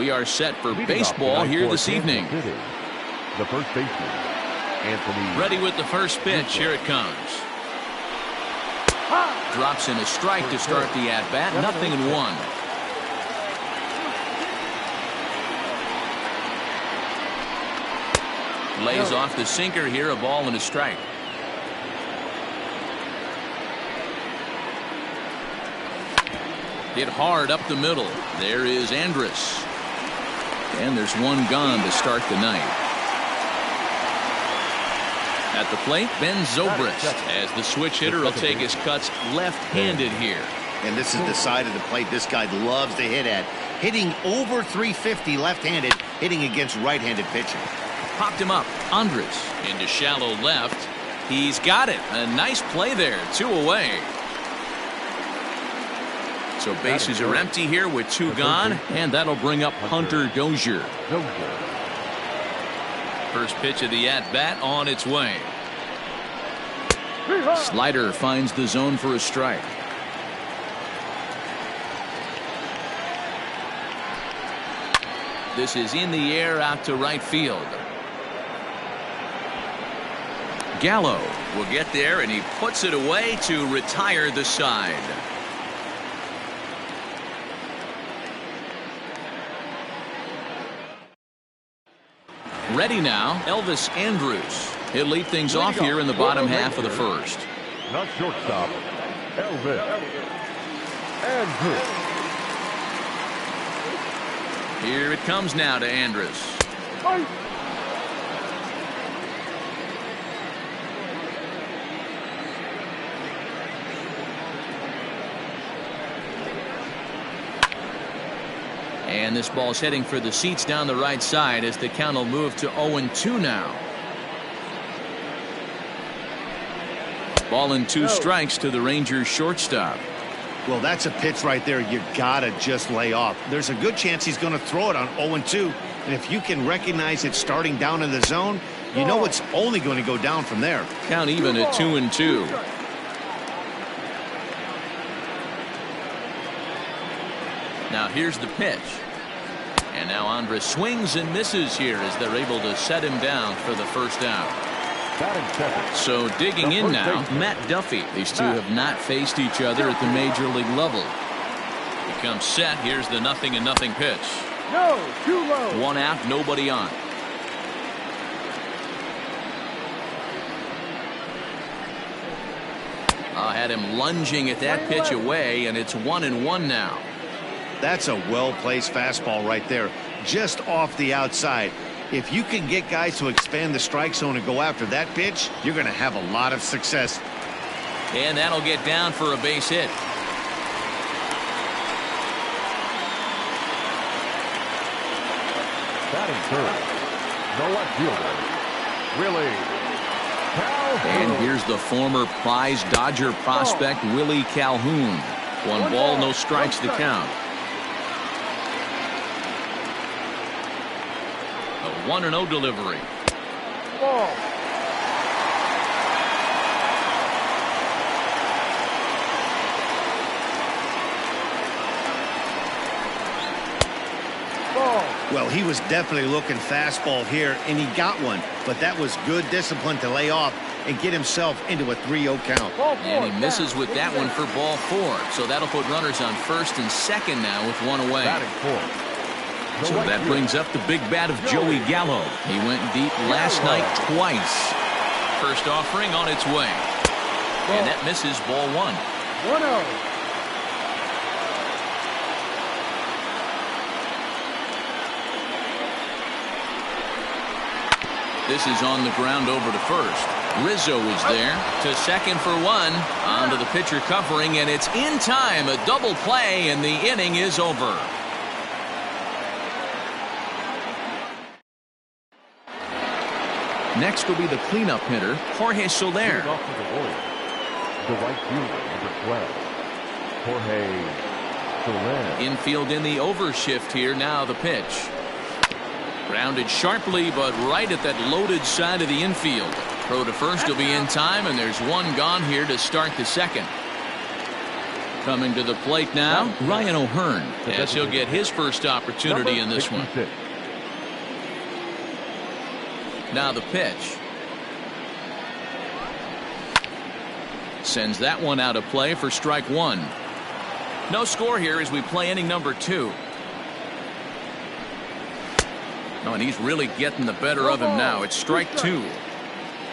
We are set for baseball here this evening. The first baseman, Anthony. Ready with the first pitch. Here it comes. Drops in a strike to start the at-bat. 0-1. Lays off the sinker here. A ball and a strike. Hit hard up the middle. There is Andrus. And there's one gone to start the night. At the plate, Ben Zobrist, as the switch hitter will take his cuts left-handed here. And this is the side of the plate this guy loves to hit at. Hitting over 350 left-handed, hitting against right-handed pitching. Popped him up. Andrus into shallow left. He's got it. A nice play there. 2 away. So bases are empty here with 2 gone, and that'll bring up Hunter Dozier. First pitch of the at-bat on its way. Slider finds the zone for a strike. This is in the air out to right field. Gallo will get there, and he puts it away to retire the side. Ready now, Elvis Andrus. He'll lead things off here in the bottom half of the first. Not shortstop, Elvis Andrus. Here it comes now to Andrus. And this ball's heading for the seats down the right side as the count will move to 0-2 now. Ball and 2 strikes to the Rangers shortstop. Well, that's a pitch right there you gotta just lay off. There's a good chance he's going to throw it on 0-2. And if you can recognize it starting down in the zone, you know it's only going to go down from there. Count even at 2-2. Now here's the pitch. And now Andrus swings and misses here as they're able to set him down for the first out. So digging in now, Matt Duffy. These two have not faced each other at the major league level. He comes set. Here's the 0-0 pitch. No, too low. 1 out, nobody on. Had him lunging at that pitch away, and it's 1-1 now. That's a well-placed fastball right there, just off the outside. If you can get guys to expand the strike zone and go after that pitch, you're going to have a lot of success. And that'll get down for a base hit. Batting third, the left fielder, Willie Calhoun. And here's the former prize Dodger prospect, Willie Calhoun. 1 ball, no strikes to count. A 1-0 delivery. Ball. Well, he was definitely looking fastball here, and he got one. But that was good discipline to lay off and get himself into a 3-0 count. And he misses with that one for ball 4. So that'll put runners on first and second now with 1 away. So that brings up the big bat of Joey Gallo. He went deep last night twice. First offering on its way. And that misses ball 1. 1-0. This is on the ground over to first. Rizzo is there to second for 1. Onto the pitcher covering, and it's in time. A double play, and the inning is over. Next will be the cleanup hitter, Jorge Soler. The right fielder, number 12, Jorge Soler. Infield in the overshift here. Now the pitch. Grounded sharply, but right at that loaded side of the infield. Throw to first will be in time, and there's 1 gone here to start the second. Coming to the plate now, Ryan O'Hearn, as he'll get his first opportunity in this one. Now the pitch. Sends that one out of play for strike one. No score here as we play inning number 2. Oh, and he's really getting the better of him now. It's strike 2.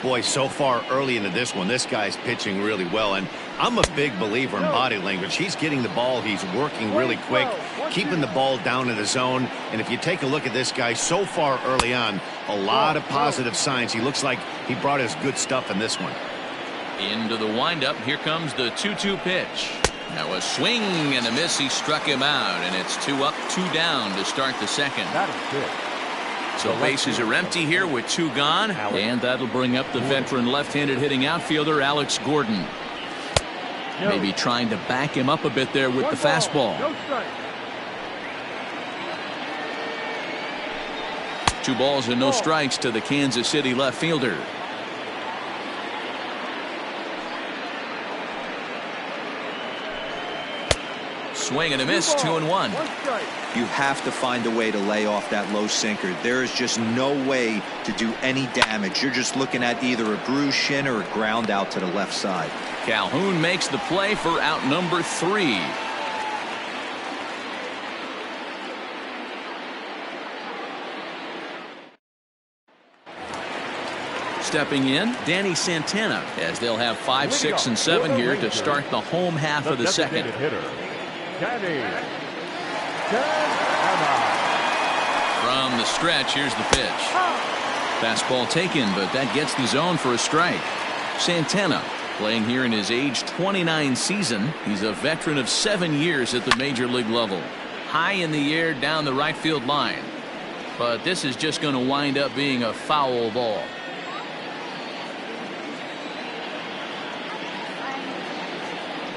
Boy, so far early into this one, this guy's pitching really well, and I'm a big believer in body language. He's getting the ball, he's working really quick, keeping the ball down in the zone, and if you take a look at this guy so far early on, a lot of positive signs. He looks like he brought his good stuff in this one. Into the windup, here comes the 2-2 pitch. Now a swing and a miss. He struck him out, and it's 2 up, 2 down to start the second. That is good. So bases are empty here with 2 gone, and that'll bring up the veteran left-handed hitting outfielder Alex Gordon. Maybe trying to back him up a bit there with the fastball. 2 balls and no strikes to the Kansas City left fielder. Swing and a miss, 2-1. You have to find a way to lay off that low sinker. There is just no way to do any damage. You're just looking at either a bruised shin or a ground out to the left side. Calhoun makes the play for out number 3. Stepping in, Danny Santana, as they'll have 5, 6, and 7 here to start the home half of the second. From the stretch, here's the pitch. Fastball taken, but that gets the zone for a strike. Santana playing here in his age 29 season. He's a veteran of 7 years at the major league level. High in the air down the right field line. But this is just going to wind up being a foul ball.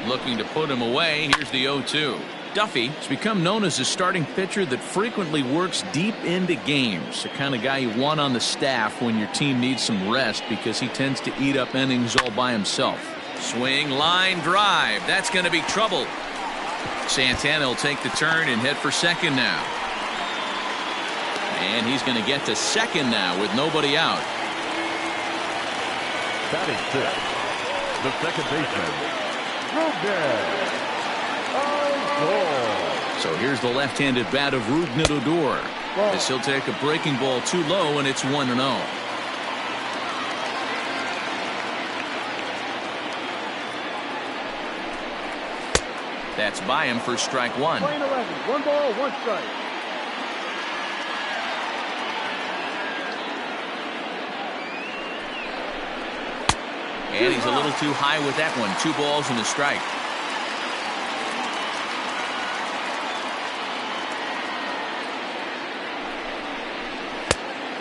Looking to put him away. Here's the 0-2. Duffy has become known as a starting pitcher that frequently works deep into games. The kind of guy you want on the staff when your team needs some rest because he tends to eat up innings all by himself. Swing, line drive. That's going to be trouble. Santana will take the turn and head for second now. And he's going to get to second now with nobody out. Batting fifth, the second baseman, So here's the left-handed bat of Rougned Odor. As he'll take a breaking ball too low, and it's 1-0. That's by him for strike 1. 1 ball, 1 strike. And he's a little too high with that one. 2 balls and a strike.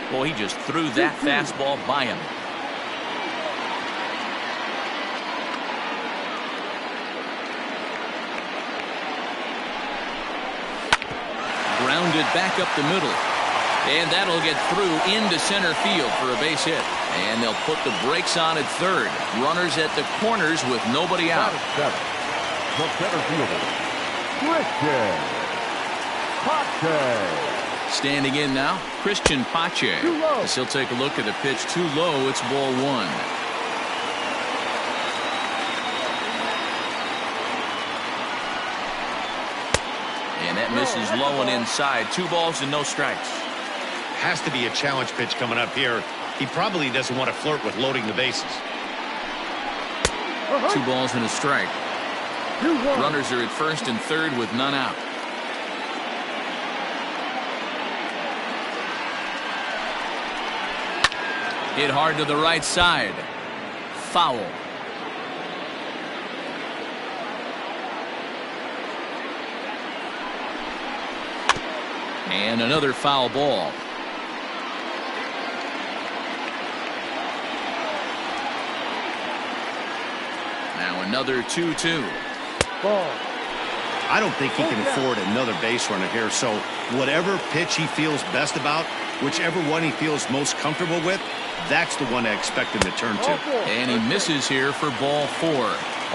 Boy, he just threw that fastball by him. Grounded back up the middle. And that'll get through into center field for a base hit. And they'll put the brakes on at third. Runners at the corners with nobody out. The center fielder, Christian Pache. Standing in now, Christian Pache. As he'll take a look at the pitch too low. It's ball 1. And that misses low and inside. 2 balls and no strikes. Has to be a challenge pitch coming up here. He probably doesn't want to flirt with loading the bases. 2 balls and a strike. Runners are at first and third with none out. Hit hard to the right side. Foul. And another foul ball. Now another 2-2. Ball. I don't think he can afford another base runner here, so whatever pitch he feels best about, whichever one he feels most comfortable with, that's the one I expect him to turn to. And he misses here for ball 4.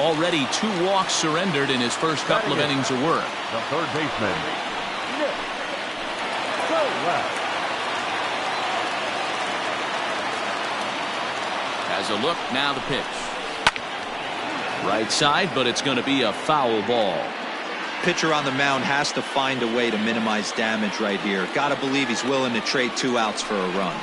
Already 2 walks surrendered in his first couple of innings of work. The third baseman. Go left. Has a look, now the pitch. Right side, but it's going to be a foul ball. Pitcher on the mound has to find a way to minimize damage right here. Gotta believe he's willing to trade 2 outs for a run.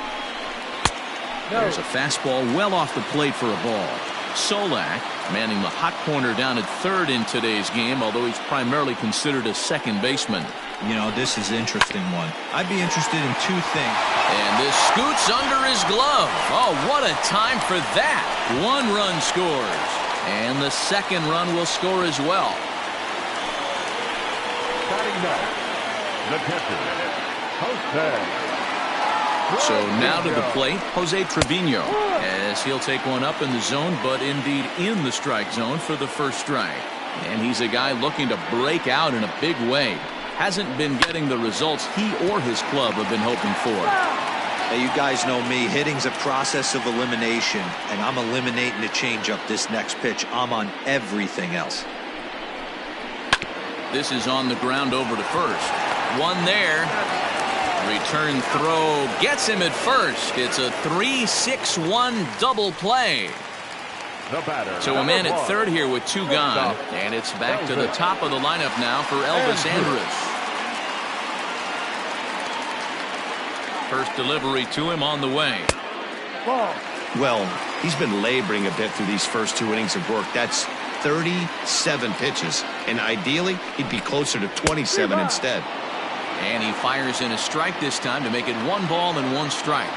There's a fastball well off the plate for a ball. Solak manning the hot corner down at third in today's game, although he's primarily considered a second baseman. You know, this is an interesting one. I'd be interested in 2 things. And this scoots under his glove. Oh, what a time for that. 1 run scores. And the second run will score as well. Batting next, the catcher, Jose. So now to the plate, Jose Trevino, as he'll take one up in the zone, but indeed in the strike zone for the first strike. And he's a guy looking to break out in a big way. Hasn't been getting the results he or his club have been hoping for. Hey, you guys know me. Hitting's a process of elimination, and I'm eliminating the changeup this next pitch. I'm on everything else. This is on the ground over to first. One there. Return throw gets him at first. It's a 3-6-1 double play. The batter, So a man at third here with 2 gone. And it's back to the top of the lineup now for Elvis Andrus. First delivery to him on the way. Well, he's been laboring a bit through these first 2 innings of work. That's 37 pitches, and ideally he'd be closer to 27 instead. And he fires in a strike this time to make it 1 ball and 1 strike.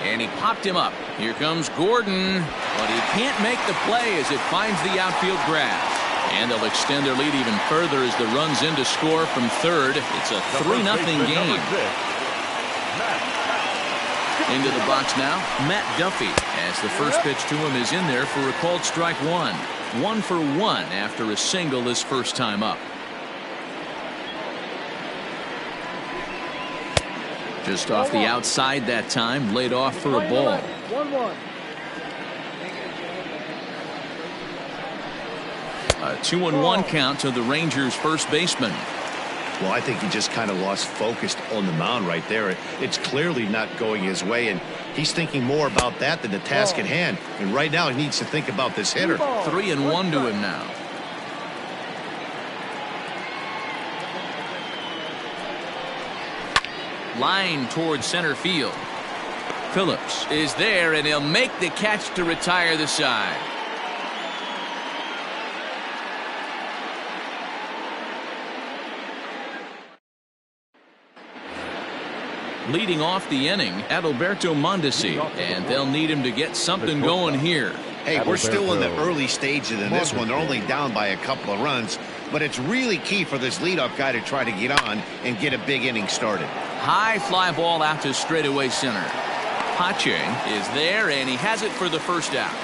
And he popped him up. Here comes Gordon, but he can't make the play as it finds the outfield grass. And they'll extend their lead even further as the runs in to score from third. It's a 3-0 game. Into the box now, Matt Duffy, as the first pitch to him is in there for a called strike 1. 1 for 1 after a single his first time up. Just off the outside that time, laid off for a ball. 1-1. A 2-1 count to the Rangers' first baseman. Well, I think he just kind of lost focus on the mound right there. It's clearly not going his way, and he's thinking more about that than the task at hand. And right now he needs to think about this hitter. 3-1 to him now. Line towards center field. Phillips is there, and he'll make the catch to retire the side. Leading off the inning, Adalberto Mondesi, and they'll need him to get something going here. Hey, we're still in the early stages in this one. They're only down by a couple of runs, but it's really key for this leadoff guy to try to get on and get a big inning started. High fly ball out to straightaway center. Pache is there, and he has it for the first out.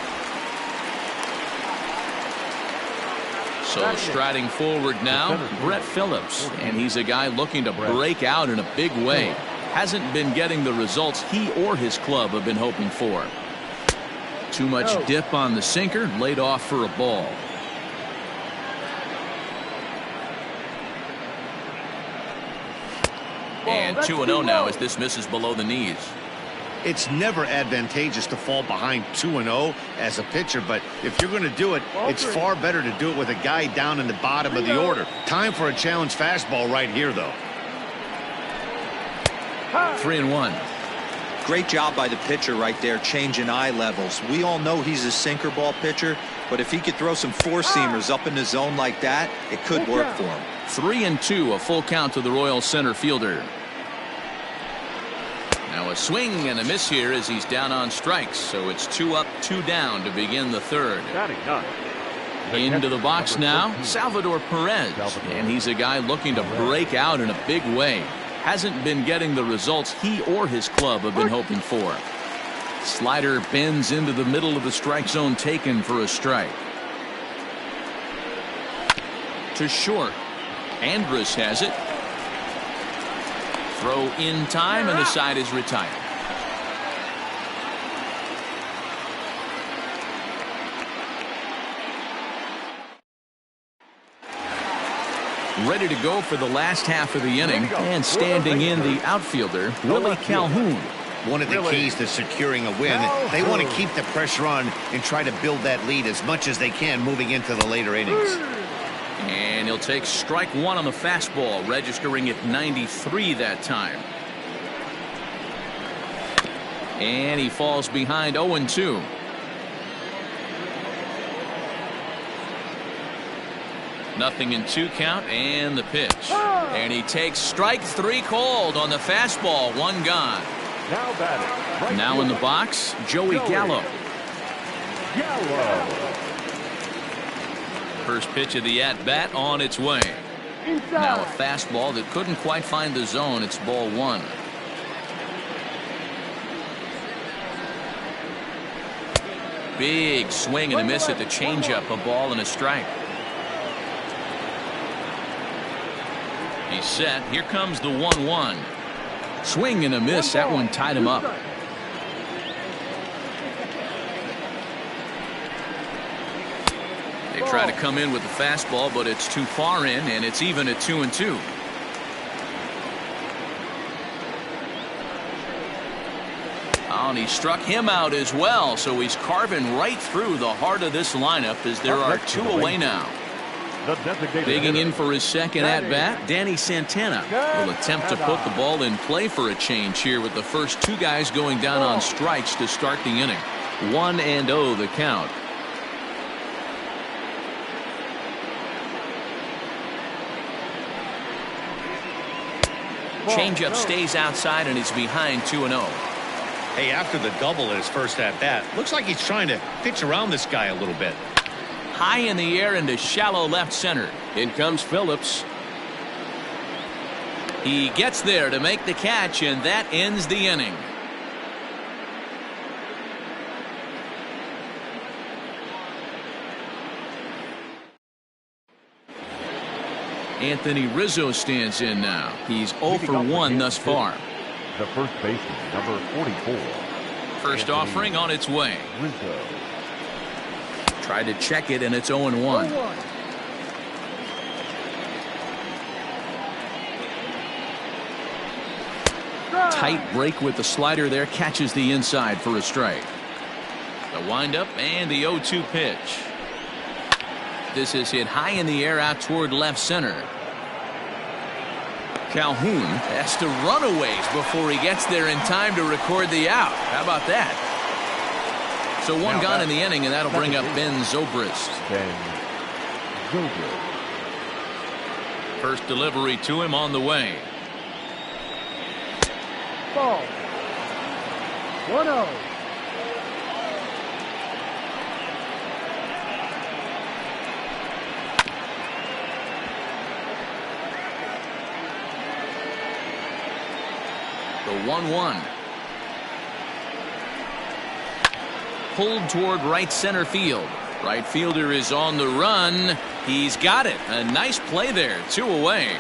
So striding forward now, Brett Phillips, and he's a guy looking to break out in a big way. Hasn't been getting the results he or his club have been hoping for. Too much dip on the sinker, laid off for a ball. And 2-0 now as this misses below the knees. It's never advantageous to fall behind 2-0 as a pitcher, but if you're going to do it, it's far better to do it with a guy down in the bottom of the order. Time for a challenge fastball right here, though. 3-1. Great job by the pitcher right there, changing eye levels. We all know he's a sinker ball pitcher, but if he could throw some four-seamers up in the zone like that, it could work for him. 3-2, a full count to the Royal center fielder. Now a swing and a miss here as he's down on strikes, so it's 2 up, 2 down to begin the third. Into the box now, Salvador Perez, and he's a guy looking to break out in a big way. Hasn't been getting the results he or his club have been hoping for. Slider bends into the middle of the strike zone, taken for a strike. To short. Andrus has it. Throw in time, and the side is retired. Ready to go for the last half of the inning, and standing in the outfielder, Willie Calhoun. One of the keys to securing a win, they want to keep the pressure on and try to build that lead as much as they can moving into the later innings. And he'll take strike one on the fastball, registering at 93 that time. And he falls behind 0-2. Nothing in 2 count, and the pitch. And he takes strike 3 called on the fastball. 1 gone. Now batting. Right now in the box, Joey Gallo. First pitch of the at-bat on its way. Now a fastball that couldn't quite find the zone. It's ball 1. Big swing and a miss at the changeup. A ball and a strike. He's set. Here comes the 1-1. Swing and a miss. That one tied him up. They try to come in with the fastball, but it's too far in, and it's even at 2-2. Oh, and he struck him out as well, so he's carving right through the heart of this lineup as there are 2 away now. Digging in for his second at-bat, Danny Santana will attempt to put the ball in play for a change here with the first 2 guys going down on strikes to start the inning. 1-0 the count. Changeup stays outside and is behind 2-0. Hey, after the double at his first at-bat, looks like he's trying to pitch around this guy a little bit. High in the air into shallow left center. In comes Phillips. He gets there to make the catch, and that ends the inning. Anthony Rizzo stands in now. He's 0 for 1 thus far. The first baseman, number 44. First offering on its way. Rizzo. Tried to check it, and it's 0-1. Tight break with the slider there. Catches the inside for a strike. The windup and the 0-2 pitch. This is hit high in the air out toward left center. Calhoun has to run a ways before he gets there in time to record the out. How about that? So 1 gone in the inning, and that'll bring up Ben Zobrist. First delivery to him on the way. Ball. 1-0. The 1-1. Pulled toward right center field. Right fielder is on the run. He's got it. A nice play there. 2 away.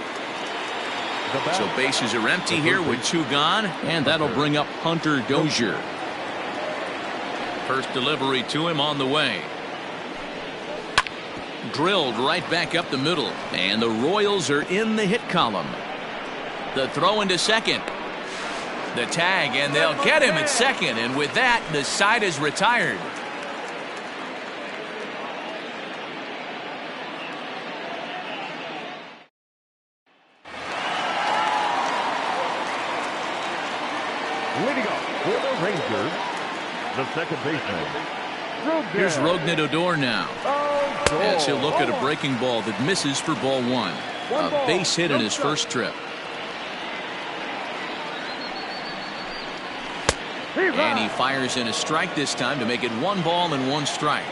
So bases are empty here with 2 gone, and that'll bring up Hunter Dozier. First delivery to him on the way. Drilled right back up the middle, and the Royals are in the hit column. The throw into second. The tag, and they'll get him at second, and with that, the side is retired. Leading off for the Rangers, the second baseman. Here's Rougned Odor now. As he'll look at a breaking ball that misses for ball 1. A base hit in his first trip. And he fires in a strike this time to make it 1 ball and 1 strike.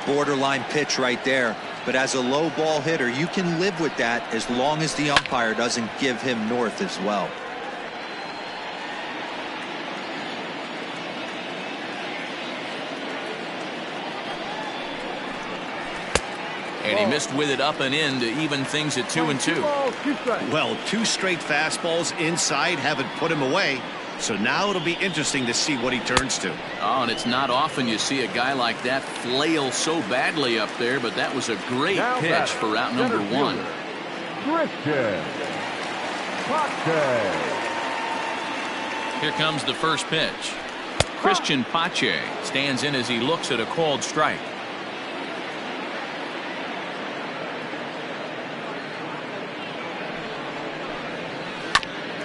Borderline pitch right there. But as a low ball hitter, you can live with that as long as the umpire doesn't give him north as well. And he missed with it up and in to even things at 2-2. Well, 2 straight fastballs inside haven't put him away. So now it'll be interesting to see what he turns to. Oh, and it's not often you see a guy like that flail so badly up there, but that was a great pitch for out number 1. Christian Pache. Here comes the first pitch. Christian Pache stands in as he looks at a called strike.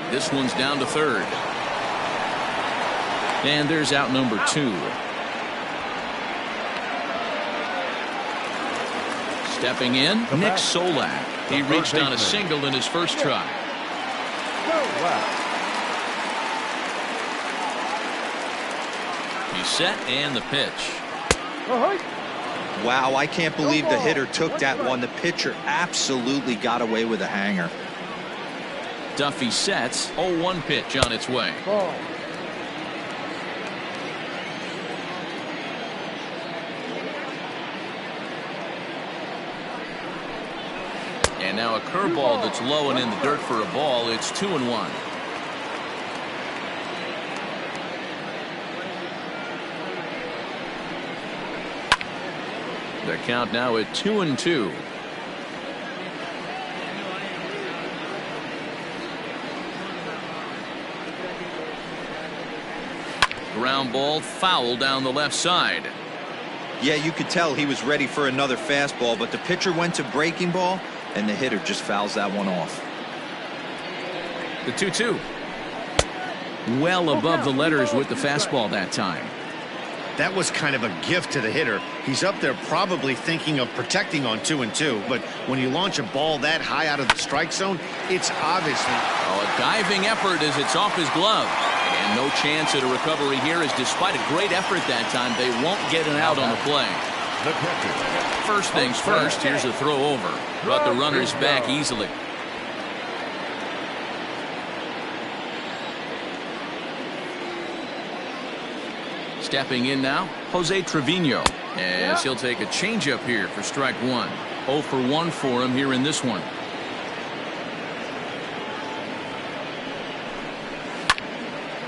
This one's down to third. And there's out number 2. Stepping in, Nick Solak. He reached on a single in his first try. He's set and the pitch. Wow, I can't believe the hitter took that one. The pitcher absolutely got away with a hanger. Duffy sets. 0-1 pitch on its way. And now a curveball that's low and in the dirt for a ball. It's 2-1. The count now at 2-2. Ground ball foul down the left side. Yeah, you could tell he was ready for another fastball, but the pitcher went to breaking ball, and the hitter just fouls that one off. The 2-2. Well above the letters with the fastball that time. That was kind of a gift to the hitter. He's up there probably thinking of protecting on 2-2, but when you launch a ball that high out of the strike zone, it's obviously a diving effort as it's off his glove. And no chance at a recovery here, as despite a great effort that time, they won't get an out on the play. First things first, here's a throw over, but the runner's back easily. Stepping in now, Jose Trevino, as he'll take a changeup here for strike 1. 0 for 1 for him here in this one.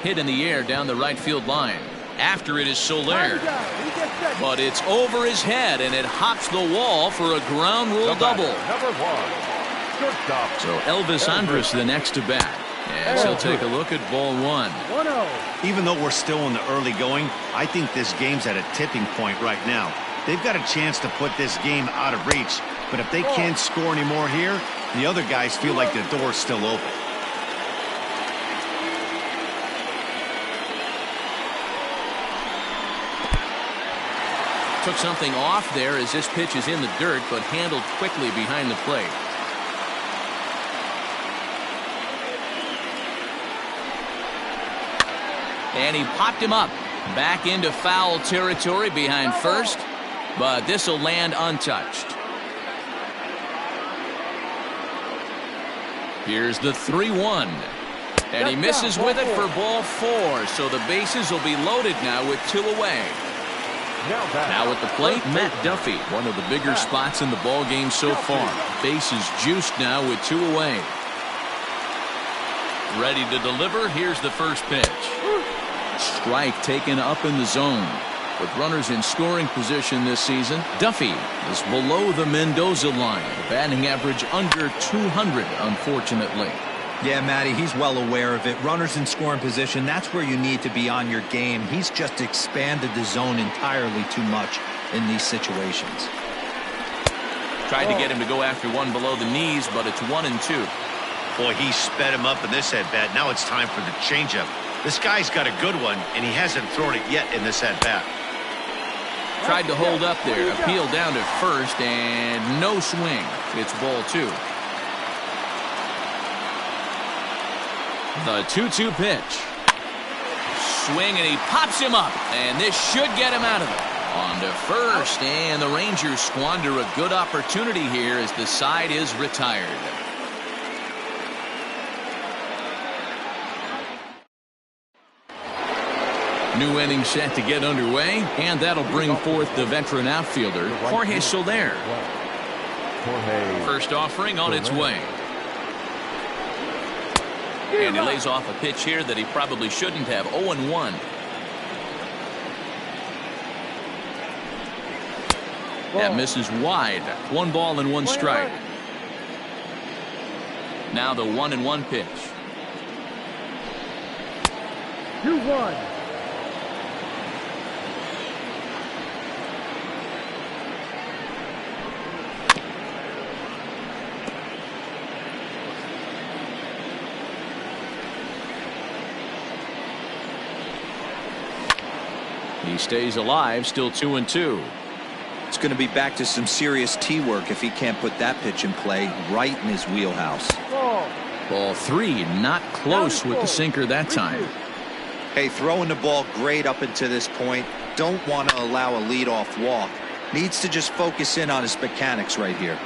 Hit in the air down the right field line. After it is Soler, but it's over his head and it hops the wall for a ground rule double. So Elvis Andrus the next to bat, as he'll take a look at ball 1. Even though we're still in the early going, I think this game's at a tipping point right now. They've got a chance to put this game out of reach, but if they can't score any more here, the other guys feel like the door's still open. Took something off there as this pitch is in the dirt, but handled quickly behind the plate. And he popped him up back into foul territory behind first, but this will land untouched. Here's the 3-1, and he misses with it for ball 4, so the bases will be loaded now with 2 away. Now at the plate, Matt Duffy, one of the bigger spots in the ball game so far. Bases juiced now with 2 away. Ready to deliver. Here's the first pitch. Strike taken up in the zone. With runners in scoring position this season, Duffy is below the Mendoza line. Batting average under 200, unfortunately. Yeah, Matty, he's well aware of it. Runners in scoring position, that's where you need to be on your game. He's just expanded the zone entirely too much in these situations. Tried to get him to go after one below the knees, but it's 1-2. Boy, he sped him up in this at-bat. Now it's time for the changeup. This guy's got a good one, and he hasn't thrown it yet in this at-bat. Tried to hold up there, appealed down to first, and no swing. It's ball 2. The 2-2 pitch. Swing, and he pops him up, and this should get him out of it. On to first, and the Rangers squander a good opportunity here as the side is retired. New inning set to get underway, and that'll bring forth the veteran outfielder, Jorge Soler. First offering on its way. And he lays off a pitch here that he probably shouldn't have. 0-1. That misses wide. 1 ball and 1 strike. Now the 1-1 pitch. 2-1. He stays alive, still 2-2. It's going to be back to some serious tee work if he can't put that pitch in play right in his wheelhouse. Ball 3, not close with the sinker that time. Hey, throwing the ball great up until this point. Don't want to allow a leadoff walk. Needs to just focus in on his mechanics right here.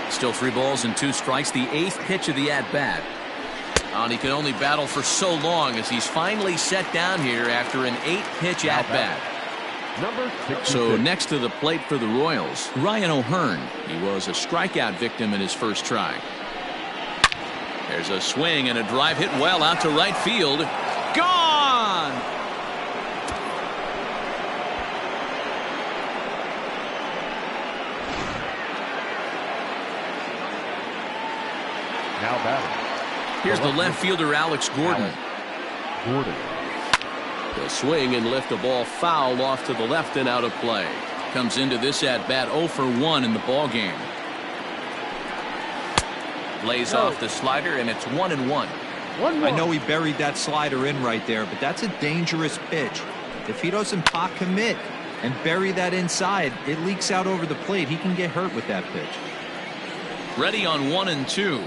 Still 3 balls and 2 strikes. The 8th pitch of the at-bat. And he can only battle for so long as he's finally set down here after an 8-pitch at-bat. So next to the plate for the Royals, Ryan O'Hearn. He was a strikeout victim in his first try. There's a swing and a drive hit well out to right field. Gone! Now batting. Here's the left fielder, Alex Gordon. He'll swing and lift the ball foul off to the left and out of play. Comes into this at-bat 0 for 1 in the ball game. Lays off the slider, and it's 1-1. I know he buried that slider in right there, but that's a dangerous pitch. If he doesn't pot commit and bury that inside, it leaks out over the plate. He can get hurt with that pitch. Ready on 1-2.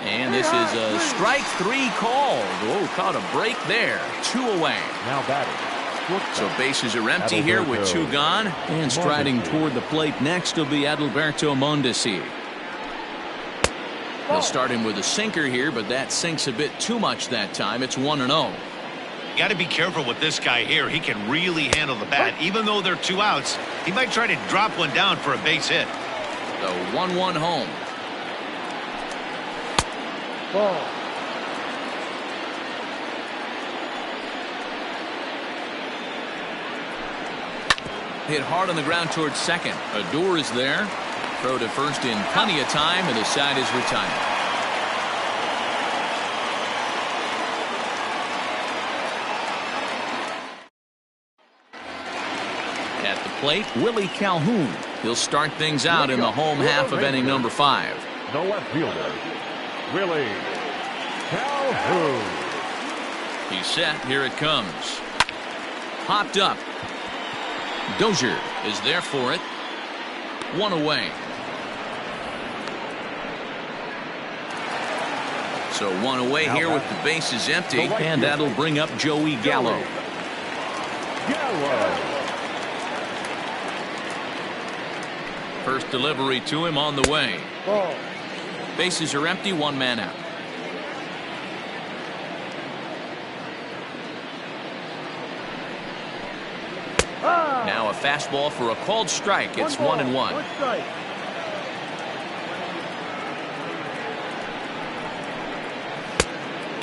And this is a strike 3 called. Oh, caught a break there. 2 away. Now batting. So bases are empty here with 2 gone. And striding toward the plate next will be Adalberto Mondesi. They'll start him with a sinker here, but that sinks a bit too much that time. It's 1-0. You got to be careful with this guy here. He can really handle the bat. Even though they're 2 outs, he might try to drop one down for a base hit. The 1-1 home. Ball. Hit hard on the ground towards second. Odor is there. Throw to first in plenty of time, and the side is retired. At the plate, Willie Calhoun. He'll start things out in the home half of inning number 5. The left fielder, Willie Calhoun. He's set. Here it comes. Popped up. Dozier is there for it. 1 away. So 1 away here with the bases empty, and that'll bring up Joey Gallo. First delivery to him on the way. Bases are empty, 1 man out. Now a fastball for a called strike. It's 1-1.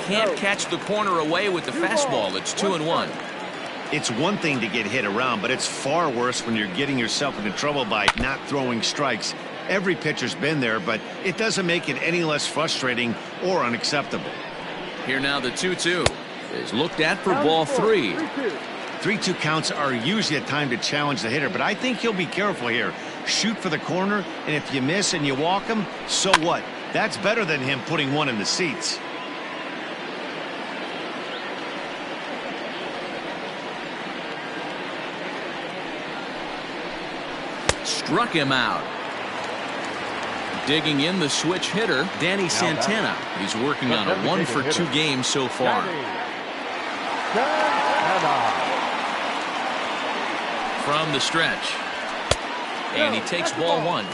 Can't catch the corner away with the fastball. It's 2-1. It's one thing to get hit around, but it's far worse when you're getting yourself into trouble by not throwing strikes. Every pitcher's been there, but it doesn't make it any less frustrating or unacceptable. Here now the 2-2 is looked at for ball 3. 3-2 counts are usually a time to challenge the hitter, but I think he'll be careful here. Shoot for the corner, and if you miss and you walk him, so what? That's better than him putting one in the seats. Struck him out. Digging in the switch hitter, Danny Santana. He's working on a 1 for 2 game so far. From the stretch. And he takes ball 1.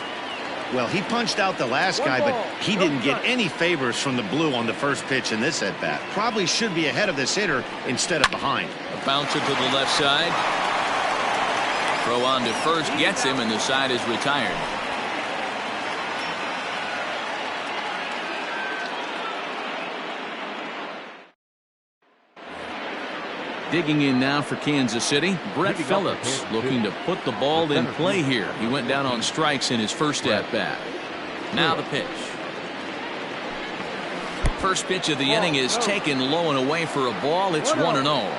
Well, he punched out the last guy, but he didn't get any favors from the blue on the first pitch in this at-bat. Probably should be ahead of this hitter instead of behind. A bouncer to the left side. Throw on to first gets him, and the side is retired. Digging in now for Kansas City, Brett Phillips looking to put the ball in play here. He went down on strikes in his first at-bat. Now the pitch. First pitch of the inning is taken low and away for a ball. It's 1-0.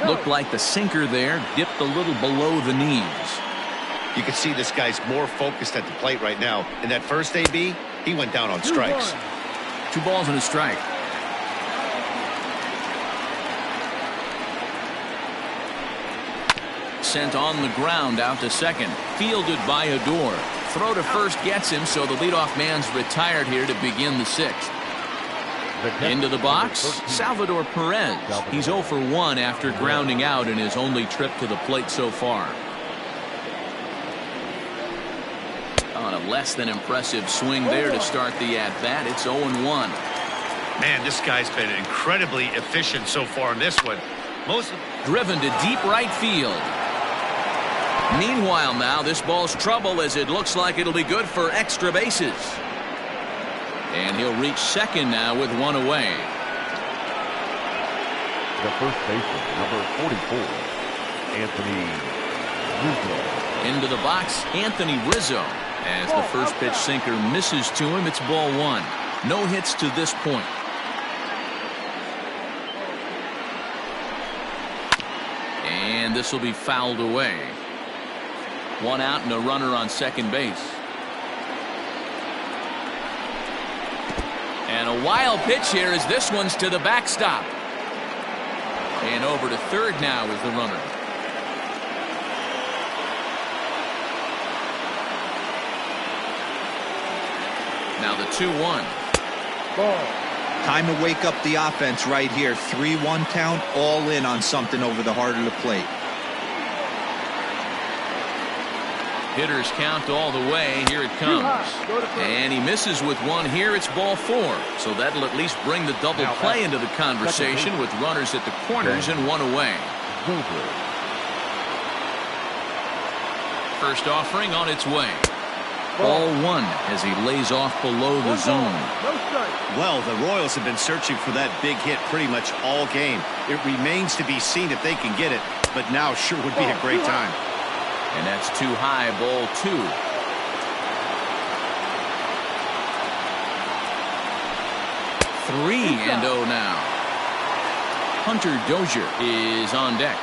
Looked like the sinker there dipped a little below the knees. You can see this guy's more focused at the plate right now. In that first AB, he went down on strikes. 2 balls and a strike. Sent on the ground out to second. Fielded by Odor. Throw to first gets him, so the leadoff man's retired here to begin the 6th. Into the box, Salvador Perez. He's 0 for 1 after grounding out in his only trip to the plate so far. On a less than impressive swing there to start the at-bat. It's 0-1. Man, this guy's been incredibly efficient so far in this one. Driven to deep right field. Meanwhile now, this ball's trouble as it looks like it'll be good for extra bases. And he'll reach second now with 1 away. The first baseman, number 44, Anthony Rizzo. Into the box, Anthony Rizzo. As the first pitch sinker misses to him, it's ball 1. No hits to this point. And this will be fouled away. 1 out and a runner on second base. And a wild pitch here as this one's to the backstop. And over to third now is the runner. Now the 2-1. Time to wake up the offense right here. 3-1 count, all in on something over the heart of the plate. Hitters count all the way. Here it comes. And he misses with 1 here. It's ball 4. So that'll at least bring the double play into the conversation with runners at the corners and 1 away. First offering on its way. Ball 1 as he lays off below the zone. Well, the Royals have been searching for that big hit pretty much all game. It remains to be seen if they can get it, but now sure would be a great time. And that's too high, ball 2. Three and 0 now. Hunter Dozier is on deck.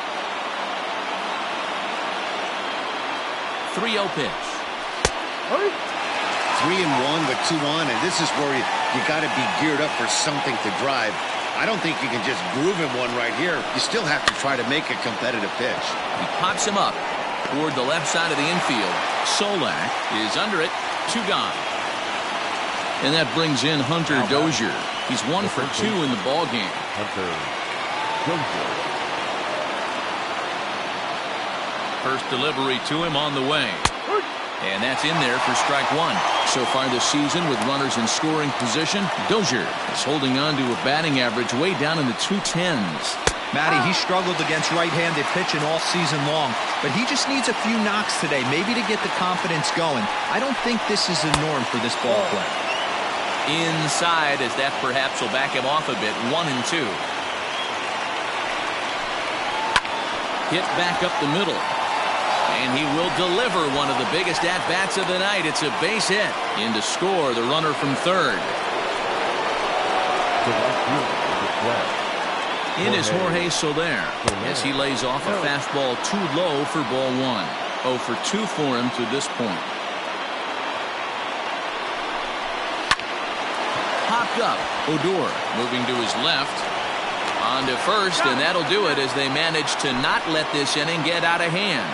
3-0 pitch. 3-1 with 2 on, and this is where you got to be geared up for something to drive. I don't think you can just groove him one right here. You still have to try to make a competitive pitch. He pops him up toward the left side of the infield. Solak is under it. 2 gone. And that brings in Hunter Dozier. He's 1 for 2 in the ball game. Hunter Dozier. First delivery to him on the way. And that's in there for strike 1. So far this season with runners in scoring position, Dozier is holding on to a batting average way down in the 210s. Matty, he struggled against right-handed pitching all season long, but he just needs a few knocks today, maybe to get the confidence going. I don't think this is the norm for this ball play. Inside, as that perhaps will back him off a bit. 1 and 2. Hit back up the middle. And he will deliver one of the biggest at-bats of the night. It's a base hit. In to score the runner from third. In is Jorge Soler as he lays off a fastball too low for ball 1. 0 for 2 for him to this point. Popped up. Odor moving to his left. On to first, and that'll do it as they manage to not let this inning get out of hand.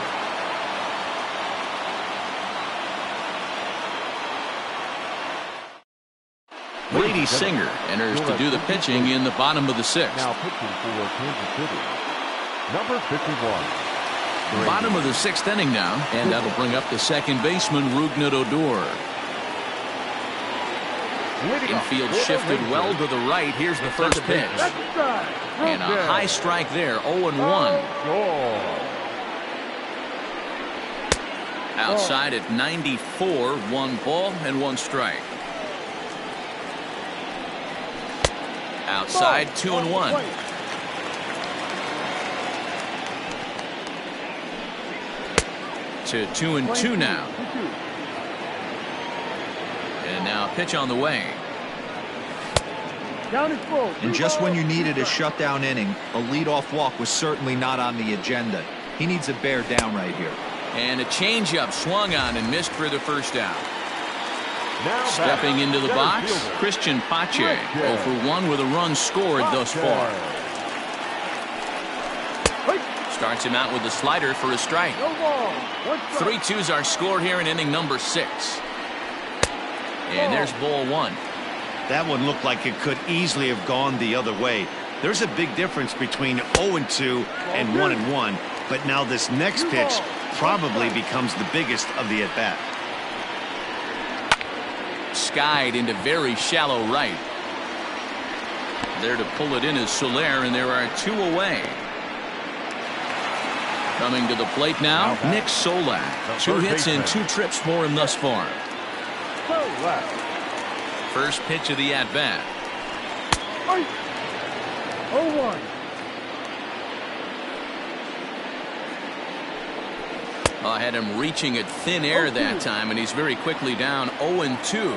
Brady Singer enters to do the pitching in the bottom of the 6th. Now pitching for Kansas City, number 51. Bottom of the 6th inning now, and that'll bring up the second baseman, Rougned Odor. Infield shifted well to the right. Here's the first pitch. And a high strike there, 0-1. Outside at 94, 1 ball and 1 strike. Outside, 2-1. To 2-2 now. And now pitch on the way. And just when you needed a shutdown inning, a leadoff walk was certainly not on the agenda. He needs a bear down right here. And a changeup swung on and missed for the first out. Stepping into the box, Christian Pache, 0 for 1 with a run scored thus far. Starts him out with the slider for a strike. 3-2's our score here in inning number 6. And there's ball 1. That one looked like it could easily have gone the other way. There's a big difference between 0-2 and 1-1, but now this next pitch probably becomes the biggest of the at-bat. Skied into very shallow right. There to pull it in is Soler, and there are 2 away. Coming to the plate now, Nick Solak. 2 hits and 2 trips for him thus far. First pitch of the at-bat. 0-1. I had him reaching at thin air that time, and he's very quickly down 0-2.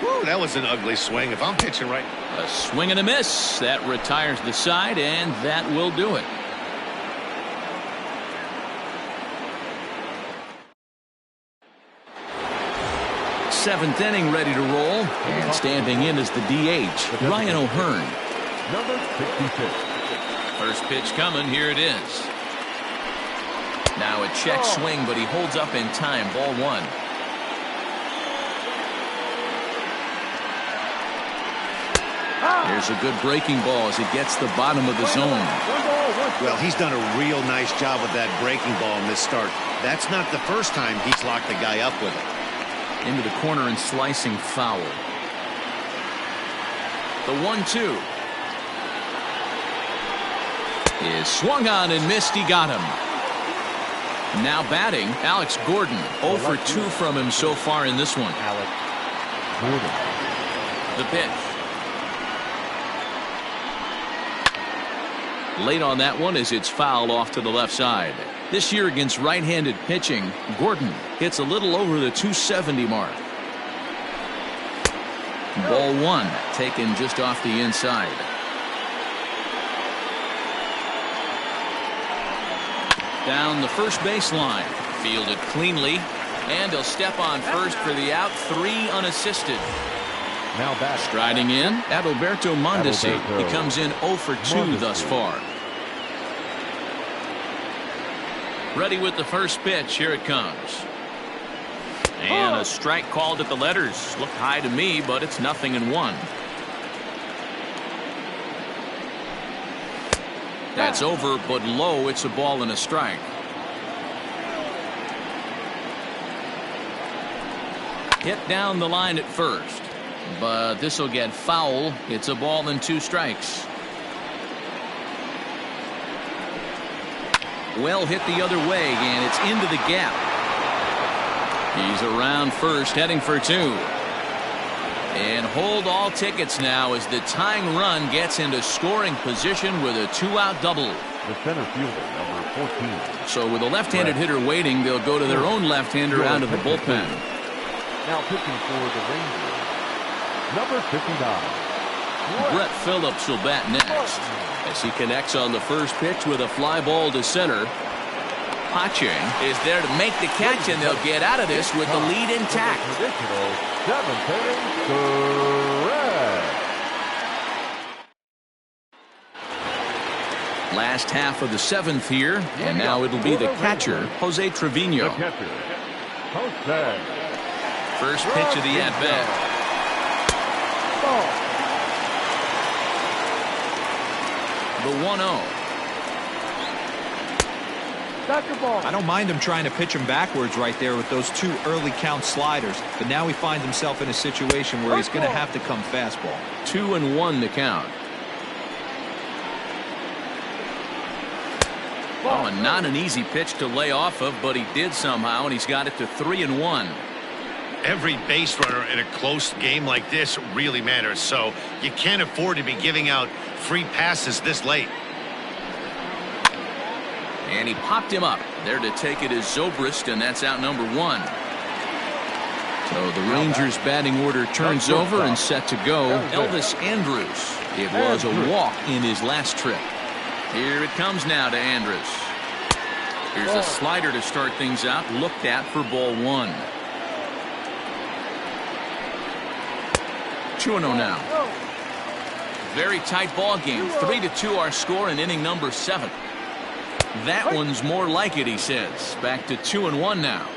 Woo, that was an ugly swing. If I'm pitching right. A swing and a miss. That retires the side, and that will do it. Seventh inning ready to roll, and standing in is the DH, Ryan O'Hearn. Number 66. First pitch coming. Here it is. Now a check swing, but he holds up in time. Ball 1. There's a good breaking ball as it gets the bottom of the zone. Well, he's done a real nice job with that breaking ball in this start. That's not the first time he's locked the guy up with it. Into the corner and slicing foul. The 1-2 is swung on and missed. He got him. Now batting, Alex Gordon. 0 for 2 from him so far in this one. Alex Gordon. The pitch. Late on that one as it's fouled off to the left side. This year against right-handed pitching, Gordon hits a little over the 270 mark. Ball 1 taken just off the inside. Down the first baseline, fielded cleanly, and he'll step on first for the out. 3 unassisted. Now back. Striding in, Adalberto Mondesi. He comes in 0 for 2 thus far. Ready with the first pitch. Here it comes. And a strike called at the letters. Looked high to me, but it's 0-1. That's over, but low. It's a ball and a strike. Hit down the line at first, but this will get foul. It's a ball and 2 strikes. Well hit the other way, and it's into the gap. He's around first, heading for 2. And hold all tickets now as the tying run gets into scoring position with a 2-out double. The center fielder, number 14. So with a left-handed hitter waiting, they'll go to their own left-hander out of the bullpen. Now pitching for the Rangers, number 59. Brett Phillips will bat next as he connects on the first pitch with a fly ball to center. Pache is there to make the catch, and they'll get out of this with the lead intact. Additional 7th inning, correct. Last half of the 7th here, and now it'll be the catcher, Jose Trevino. The catcher, Jose. First pitch of the at-bat. The 1-0. I don't mind him trying to pitch him backwards right there with those 2 early count sliders, but now he finds himself in a situation where he's going to have to come fastball. 2-1 to count. Oh, and not an easy pitch to lay off of, but he did somehow, and he's got it to 3-1. Every base runner in a close game like this really matters, so you can't afford to be giving out free passes this late. And he popped him up. There to take it is Zobrist, and that's out number 1. So the Rangers batting order turns over and set to go. Elvis Andrus. It was a walk in his last trip. Here it comes now to Andrus. Here's a slider to start things out. Looked at for ball 1. 2-0 now. Very tight ball game. 3-2 our score in inning number 7. That one's more like it, he says. Back to 2-1 now.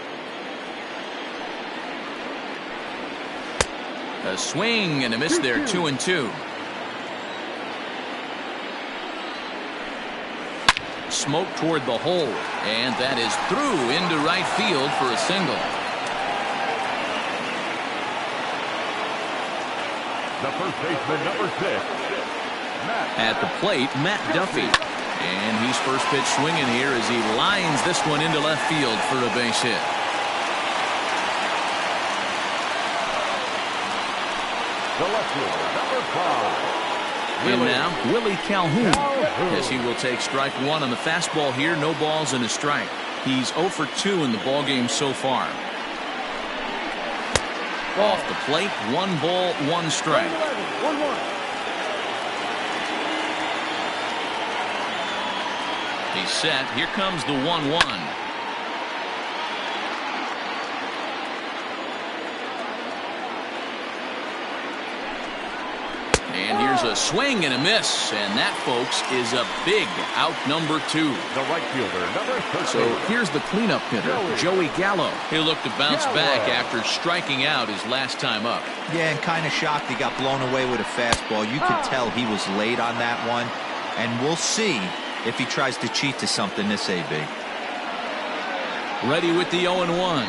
A swing and a miss there. 2-2. Smoke toward the hole, and that is through into right field for a single. The first baseman, number 6. At the plate, Matt Duffy. And he's first pitch swinging here as he lines this one into left field for a base hit. The left fielder, number 5. And now, Willie Calhoun. As he will take strike 1 on the fastball here. No balls and a strike. He's 0 for 2 in the ballgame so far. Off the plate, 1 ball, 1 strike. He's set. Here comes the 1-1. And here's a swing and a miss. And that, folks, is a big out number 2. The right fielder, number 13. So here's the cleanup hitter, Joey Gallo. He'll look to bounce back after striking out his last time up. Yeah, and kind of shocked he got blown away with a fastball. You could tell he was late on that one. And we'll see if he tries to cheat to something this AB. Ready with the 0-1.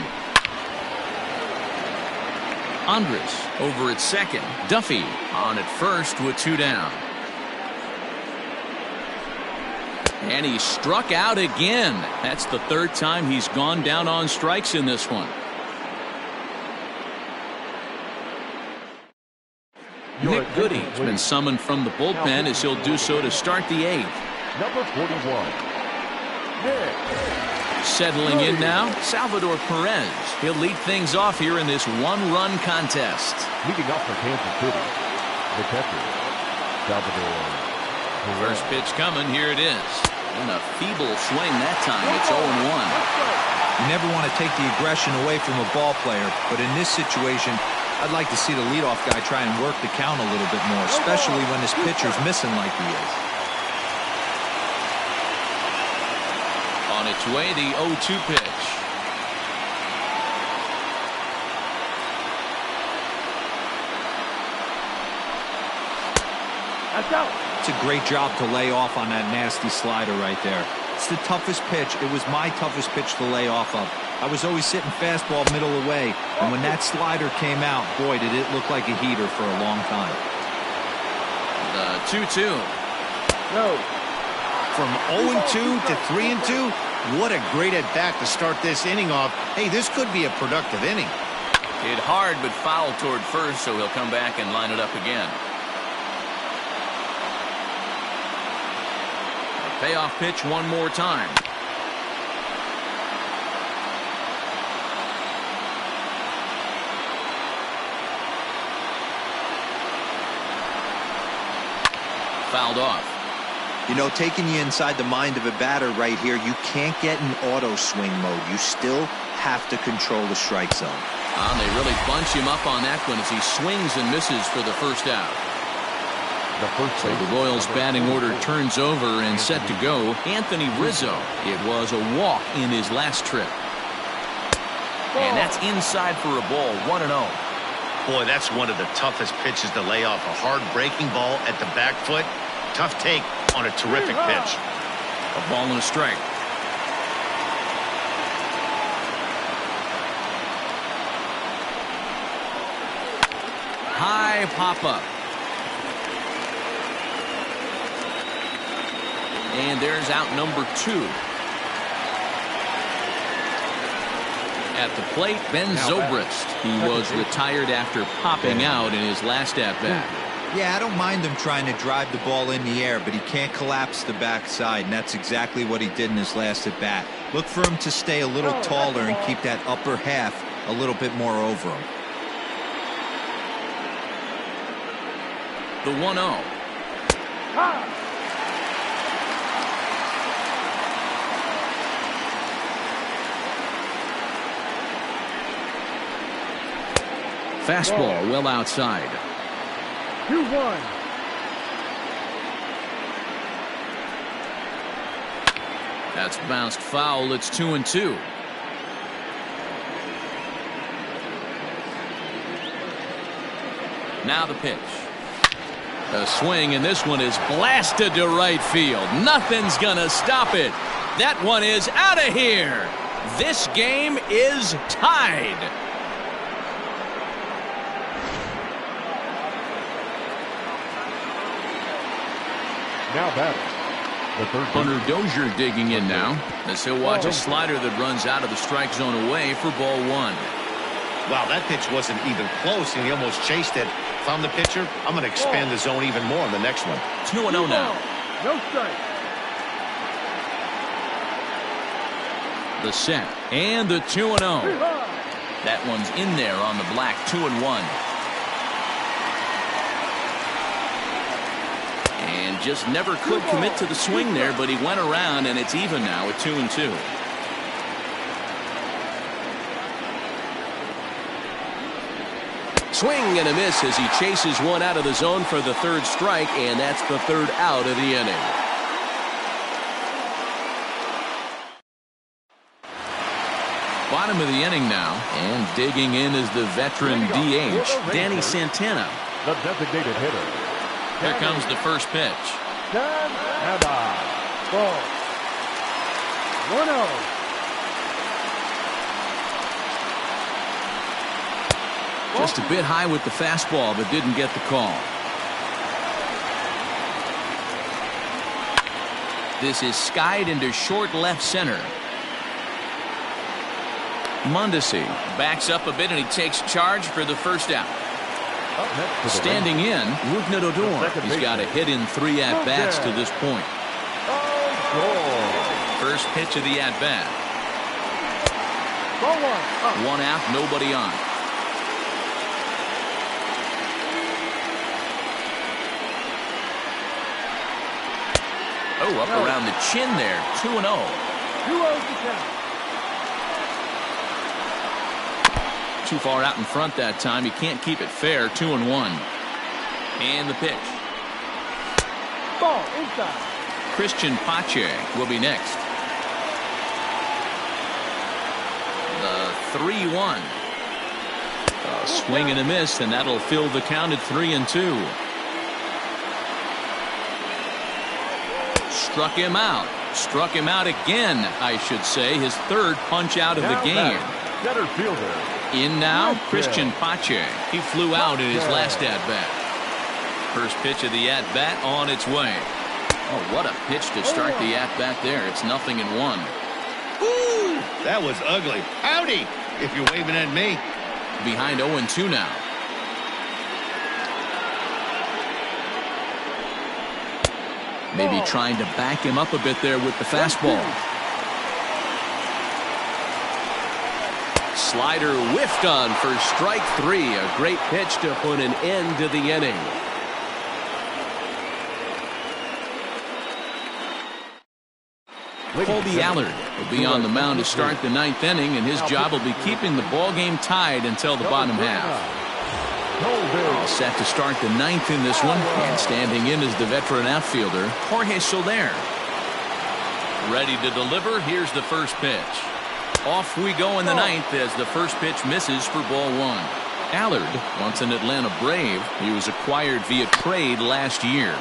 Andrus over at second. Duffy on at first with 2 down. And he struck out again. That's the 3rd time he's gone down on strikes in this one. Nick Goody's been summoned from the bullpen as he'll do so to start the 8th. Number 41. Nick. Settling in now, Salvador Perez. He'll lead things off here in this 1-run contest. Leading off for Kansas City, the catcher, Salvador Perez. First pitch coming. Here it is. And a feeble swing that time. It's 0-1. You never want to take the aggression away from a ball player, but in this situation, I'd like to see the leadoff guy try and work the count a little bit more, especially when his pitcher's missing like he is. On its way, the 0-2 pitch. That's out. It's a great job to lay off on that nasty slider right there. It's the toughest pitch. It was my toughest pitch to lay off of. I was always sitting fastball middle away, and when that slider came out, boy, did it look like a heater for a long time. The 2-2. No. From 0-2 to 3-2, what a great at bat to start this inning off. Hey, this could be a productive inning. Hit hard but foul toward first, so he'll come back and line it up again. A payoff pitch one more time. Fouled off. You know, taking you inside the mind of a batter right here, you can't get in auto swing mode. You still have to control the strike zone. They really bunch him up on that one as he swings and misses for the first out. So the Royals batting order turns over and set to go. Anthony Rizzo. It was a walk in his last trip. And that's inside for a ball. 1-0. Boy, that's one of the toughest pitches to lay off. A hard breaking ball at the back foot. Tough take on a terrific pitch. A ball and a strike. high pop-up. And there's out number 2. At the plate, Ben Zobrist. He was retired after popping out in his last at-bat. Yeah, I don't mind him trying to drive the ball in the air, but he can't collapse the backside, and that's exactly what he did in his last at-bat. Look for him to stay a little taller and keep that upper half a little bit more over him. The 1-0. Fastball well outside. 2-1. That's bounced foul. It's 2-2. Now the pitch. A swing, and this one is blasted to right field. Nothing's gonna stop it. That one is out of here. This game is tied. Now batting. The third Hunter Dozier digging in now as he'll watch a slider that runs out of the strike zone away for ball 1. Wow, that pitch wasn't even close, and he almost chased it. Found the pitcher. I'm going to expand the zone even more in the next one. 2-0 now. No strike. The set and the 2-0. That one's in there on the black. 2-1. And just never could commit to the swing there, but he went around, and it's even now at 2-2. Swing and a miss as he chases one out of the zone for the third strike, and that's the third out of the inning. Bottom of the inning now, and digging in is the veteran DH, Danny Santana. The designated hitter. Here comes the first pitch. Santana. Ball. 1-0. Just a bit high with the fastball, but didn't get the call. This is skied into short left center. Mondesi backs up a bit, and he takes charge for the first out. Standing in, Rougned Odor. He's got a hit in 3 at-bats to this point. First pitch of the at-bat. 1 out, nobody on. Oh, up around the chin there. 2-0. 2-0 to count. Too far out in front that time. He can't keep it fair. 2-1. And the pitch. Ball inside. Christian Pache will be next. The 3-1. A swing and a miss, and that'll fill the count at 3-2. Struck him out. Struck him out again, I should say. His third punch out of the game. Center fielder. In now, Christian Pache. He flew out in his last at-bat. First pitch of the at-bat on its way. Oh, what a pitch to start the at-bat there. It's 0-1. Ooh, that was ugly. Howdy, if you're waving at me. Behind 0-2 now. Maybe trying to back him up a bit there with the fastball. Slider whiffed on for strike 3. A great pitch to put an end to the inning. Colby Allard will be on the mound to start the 9th inning, and his job will be keeping the ball game tied until the bottom half. All set to start the 9th in this one, and standing in is the veteran outfielder, Jorge Soler. Ready to deliver. Here's the first pitch. Off we go in the 9th as the first pitch misses for ball 1. Allard, once an Atlanta Brave, he was acquired via trade last year.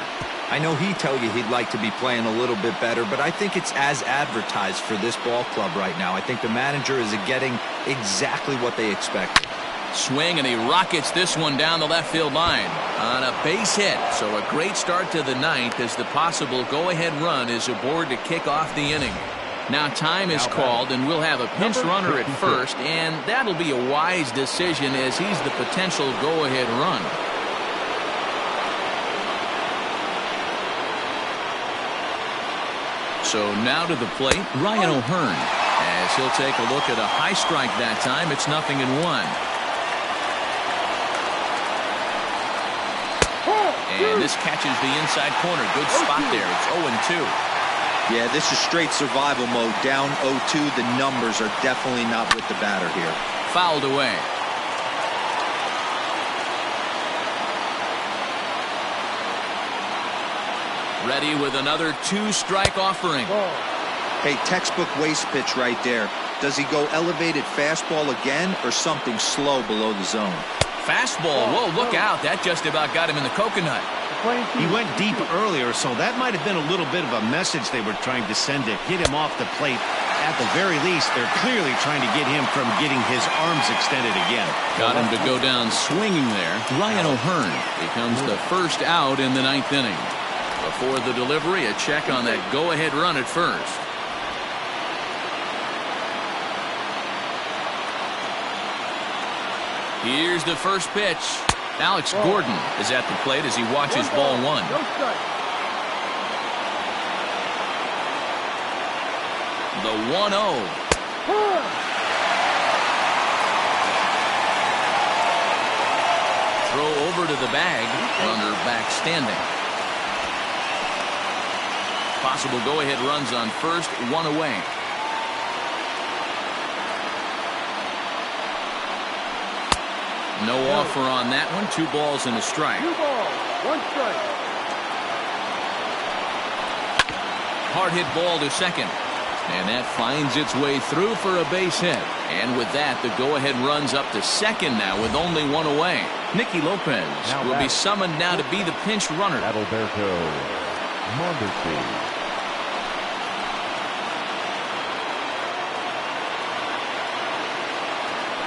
I know he'd tell you he'd like to be playing a little bit better, but I think it's as advertised for this ball club right now. I think the manager is getting exactly what they expect. Swing, and he rockets this one down the left field line on a base hit. So a great start to the ninth as the possible go-ahead run is aboard to kick off the inning. Now time is called, and we'll have a pinch runner at first, and that'll be a wise decision as he's the potential go-ahead run. So now to the plate, Ryan O'Hearn, as he'll take a look at a high strike that time. It's 0-1. And this catches the inside corner. Good spot there. It's 0-2. Yeah, this is straight survival mode. Down 0-2. The numbers are definitely not with the batter here. Fouled away. Ready with another 2-strike offering. Hey, textbook waste pitch right there. Does he go elevated fastball again or something slow below the zone? Fastball. Whoa, look out. That just about got him in the coconut. He went deep earlier, so that might have been a little bit of a message they were trying to send to hit him off the plate. At the very least, they're clearly trying to get him from getting his arms extended again. Got him to go down swinging there. Ryan O'Hearn becomes the first out in the ninth inning. Before the delivery, a check on that go-ahead run at first. Here's the first pitch. Alex Gordon is at the plate as he watches ball one. The 1-0. Throw over to the bag. Runner back standing. Possible go-ahead runs on first, one away. No offer on that one. 2 balls and a strike. 2 balls, 1 strike. Hard hit ball to second. And that finds its way through for a base hit. And with that, the go-ahead runs up to second now with only 1 away. Nicky Lopez will be summoned now to be the pinch runner. Adalberto Mondesi.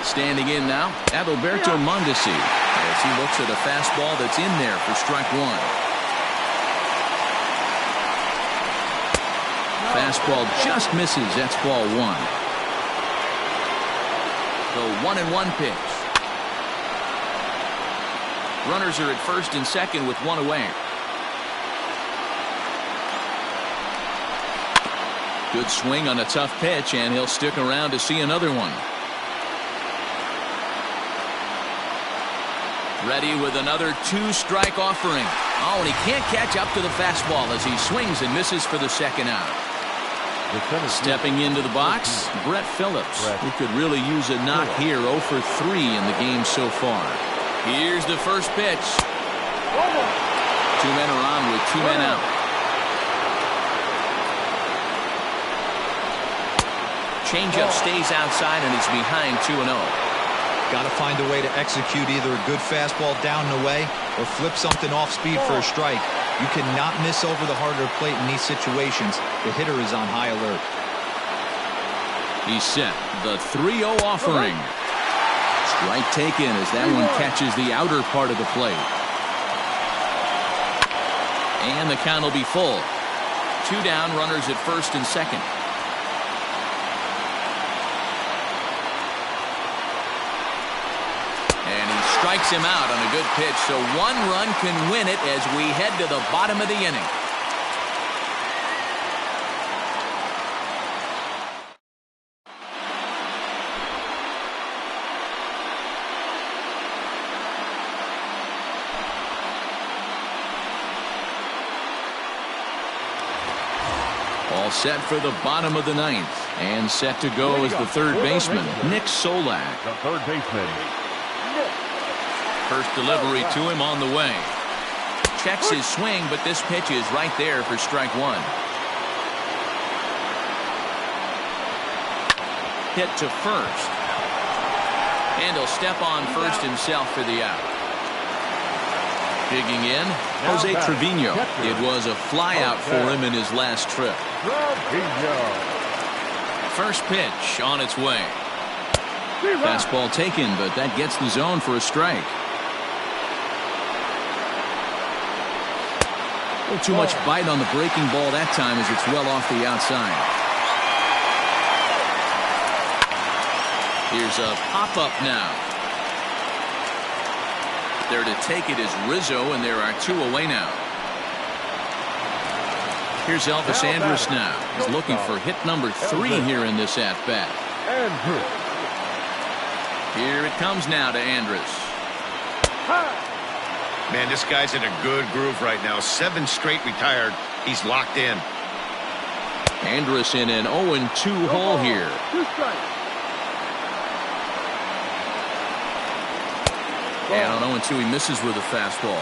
Standing in now, Adalberto Mondesi, as he looks at a fastball that's in there for strike 1. Fastball just misses. That's ball 1. The 1-1 pitch. Runners are at first and second with 1 away. Good swing on a tough pitch, and he'll stick around to see another one. Ready with another 2-strike offering. Oh, and he can't catch up to the fastball as he swings and misses for the second out. Stepping into the box, Brett Phillips, who could really use a knock here. 0 for 3 in the game so far. Here's the first pitch. 2 men are on with 2 men out. Changeup stays outside and is behind 2-0. Got to find a way to execute either a good fastball down and away or flip something off speed for a strike. You cannot miss over the harder plate in these situations. The hitter is on high alert. He's set. The 3-0 offering. Strike taken as that one catches the outer part of the plate. And the count will be full. 2 down, runners at first and second. Strikes him out on a good pitch, so 1 run can win it as we head to the bottom of the inning. All set for the bottom of the ninth, and set to go is the third baseman, Nick Solak. The third baseman. First delivery to him on the way. Checks his swing, but this pitch is right there for strike 1. Hit to first. And he'll step on first himself for the out. Digging in, Jose Trevino. It was a fly out for him in his last trip. First pitch on its way. Fastball taken, but that gets the zone for a strike. A little too much bite on the breaking ball that time as it's well off the outside. Here's a pop-up now. There to take it is Rizzo, and there are 2 away now. Here's Elvis Andrus now. He's looking for hit number 3 here in this at-bat. Here it comes now to Andrus. Man, this guy's in a good groove right now. 7 straight retired. He's locked in. Andrus in an 0-2 hole here. And on 0-2 he misses with a fastball.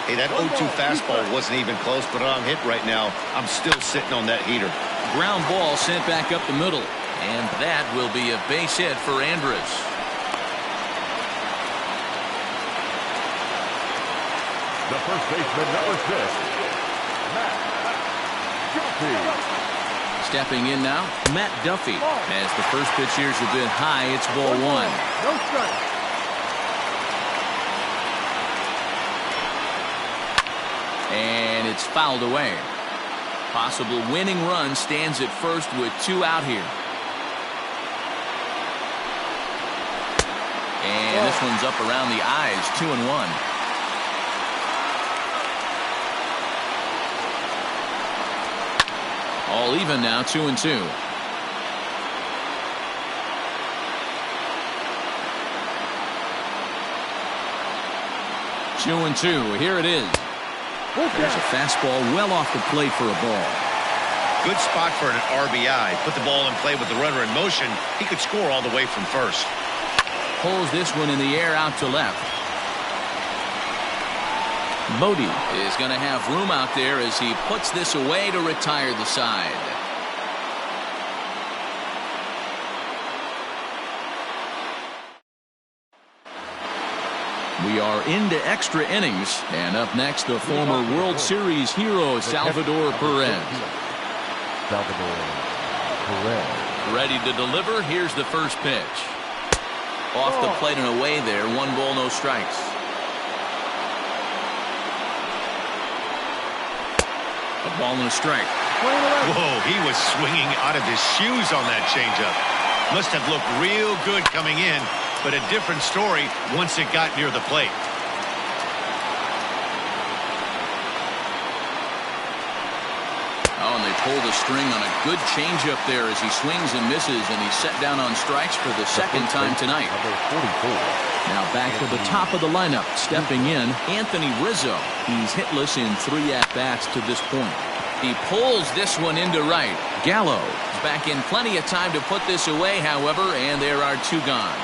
Hey, that 0-2 fastball wasn't even close, but on hit right now. I'm still sitting on that heater. Ground ball sent back up the middle. And that will be a base hit for Andrus. The first baseman, number 6, Matt Duffy. Stepping in now, Matt Duffy. As the first pitch here's a bit high, it's ball 1. No strike. And it's fouled away. Possible winning run stands at first with 2 out here. And this one's up around the eyes, 2-1. All even now, 2-2. Two and two. Here it is. There's a fastball well off the plate for a ball. Good spot for an RBI. Put the ball in play with the runner in motion. He could score all the way from first. Pulls this one in the air out to left. Bodie is going to have room out there as he puts this away to retire the side. We are into extra innings, and up next the former World Series hero Salvador Perez. Ready to deliver. Here's the first pitch. Off the plate and away there. 1 ball, no strikes. A ball and a strike. Whoa, he was swinging out of his shoes on that changeup. Must have looked real good coming in, but a different story once it got near the plate. Oh, and they pull the string on a good changeup there as he swings and misses, and he's set down on strikes for the second time tonight. Now back to the top of the lineup, stepping in, Anthony Rizzo. He's hitless in 3 at-bats to this point. He pulls this one into right. Gallo is back in plenty of time to put this away, however, and there are 2 gone.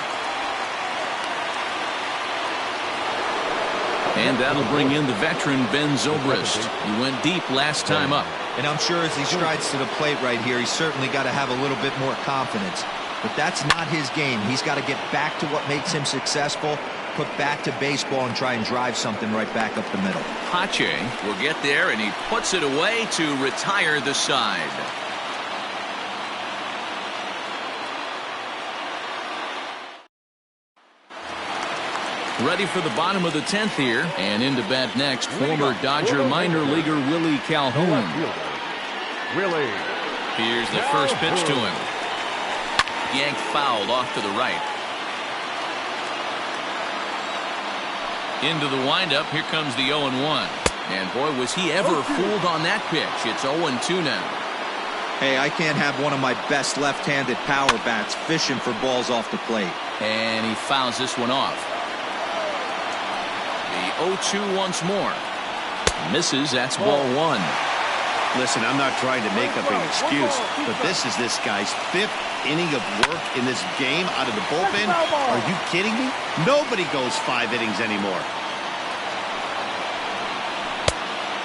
And that'll bring in the veteran Ben Zobrist. He went deep last time up. And I'm sure as he strides to the plate right here, he's certainly got to have a little bit more confidence. But that's not his game. He's got to get back to what makes him successful, put back to baseball, and try and drive something right back up the middle. Pache will get there, and he puts it away to retire the side. Ready for the bottom of the 10th here, and into bat next, former Dodger minor leaguer Willie Calhoun. Here's the first pitch to him. Yanked fouled off to the right. Into the windup, here comes the 0-1. And boy, was he ever fooled on that pitch. It's 0-2 now. Hey, I can't have one of my best left-handed power bats fishing for balls off the plate. And he fouls this one off. The 0-2 once more. Misses, that's ball 1. Listen, I'm not trying to make up an excuse, but this is this guy's 5th inning of work in this game out of the bullpen. Are you kidding me? Nobody goes 5 innings anymore.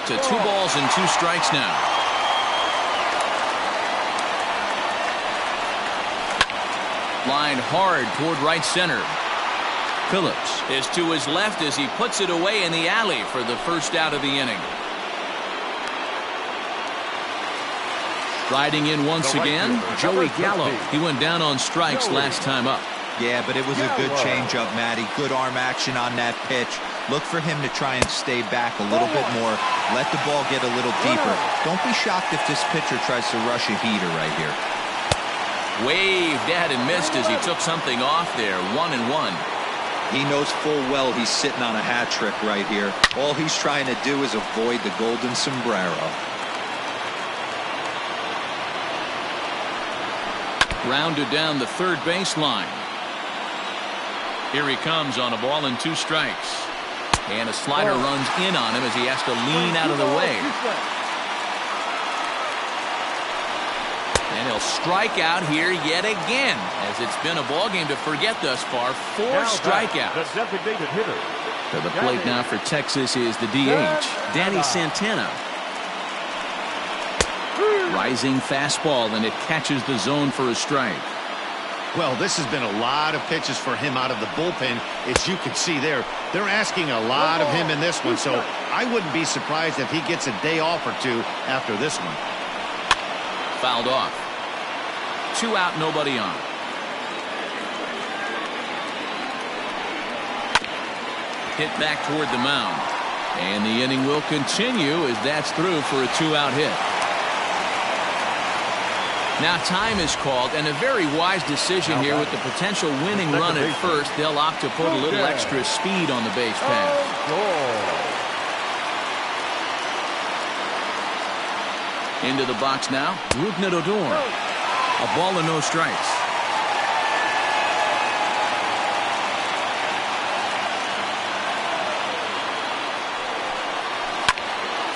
To 2 balls and 2 strikes now. Lined hard toward right center. Phillips is to his left as he puts it away in the alley for the first out of the inning. Riding in once again, Joey Gallo. He went down on strikes last time up. Yeah, but it was a good changeup, Matty. Good arm action on that pitch. Look for him to try and stay back a little bit more. Let the ball get a little deeper. Don't be shocked if this pitcher tries to rush a heater right here. Waved at and missed as he took something off there. 1-1. He knows full well he's sitting on a hat trick right here. All he's trying to do is avoid the golden sombrero. Rounded down the third baseline. Here he comes on a ball and 2 strikes. And a slider runs in on him as he has to lean out of the way. And he'll strike out here yet again, as it's been a ball game to forget thus far. 4 strikeouts. The designated hitter. To the plate now for Texas is the DH, Danny Santana. Rising fastball, and it catches the zone for a strike. Well, this has been a lot of pitches for him out of the bullpen. As you can see there, they're asking a lot of him in this one, so I wouldn't be surprised if he gets a day off or 2 after this one. Fouled off. 2 out, nobody on. Hit back toward the mound. And the inning will continue as that's through for a 2-out hit. Now time is called, and a very wise decision here with the potential winning run at first. They'll opt to put a little extra speed on the base path. Into the box now, Rougned Odor. A ball and no strikes.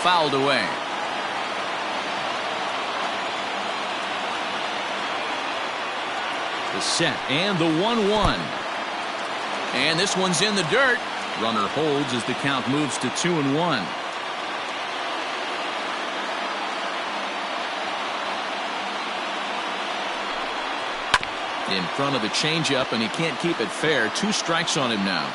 Fouled away. The set and the 1-1. And this one's in the dirt. Runner holds as the count moves to 2-1. In front of the changeup, and he can't keep it fair. 2 strikes on him now.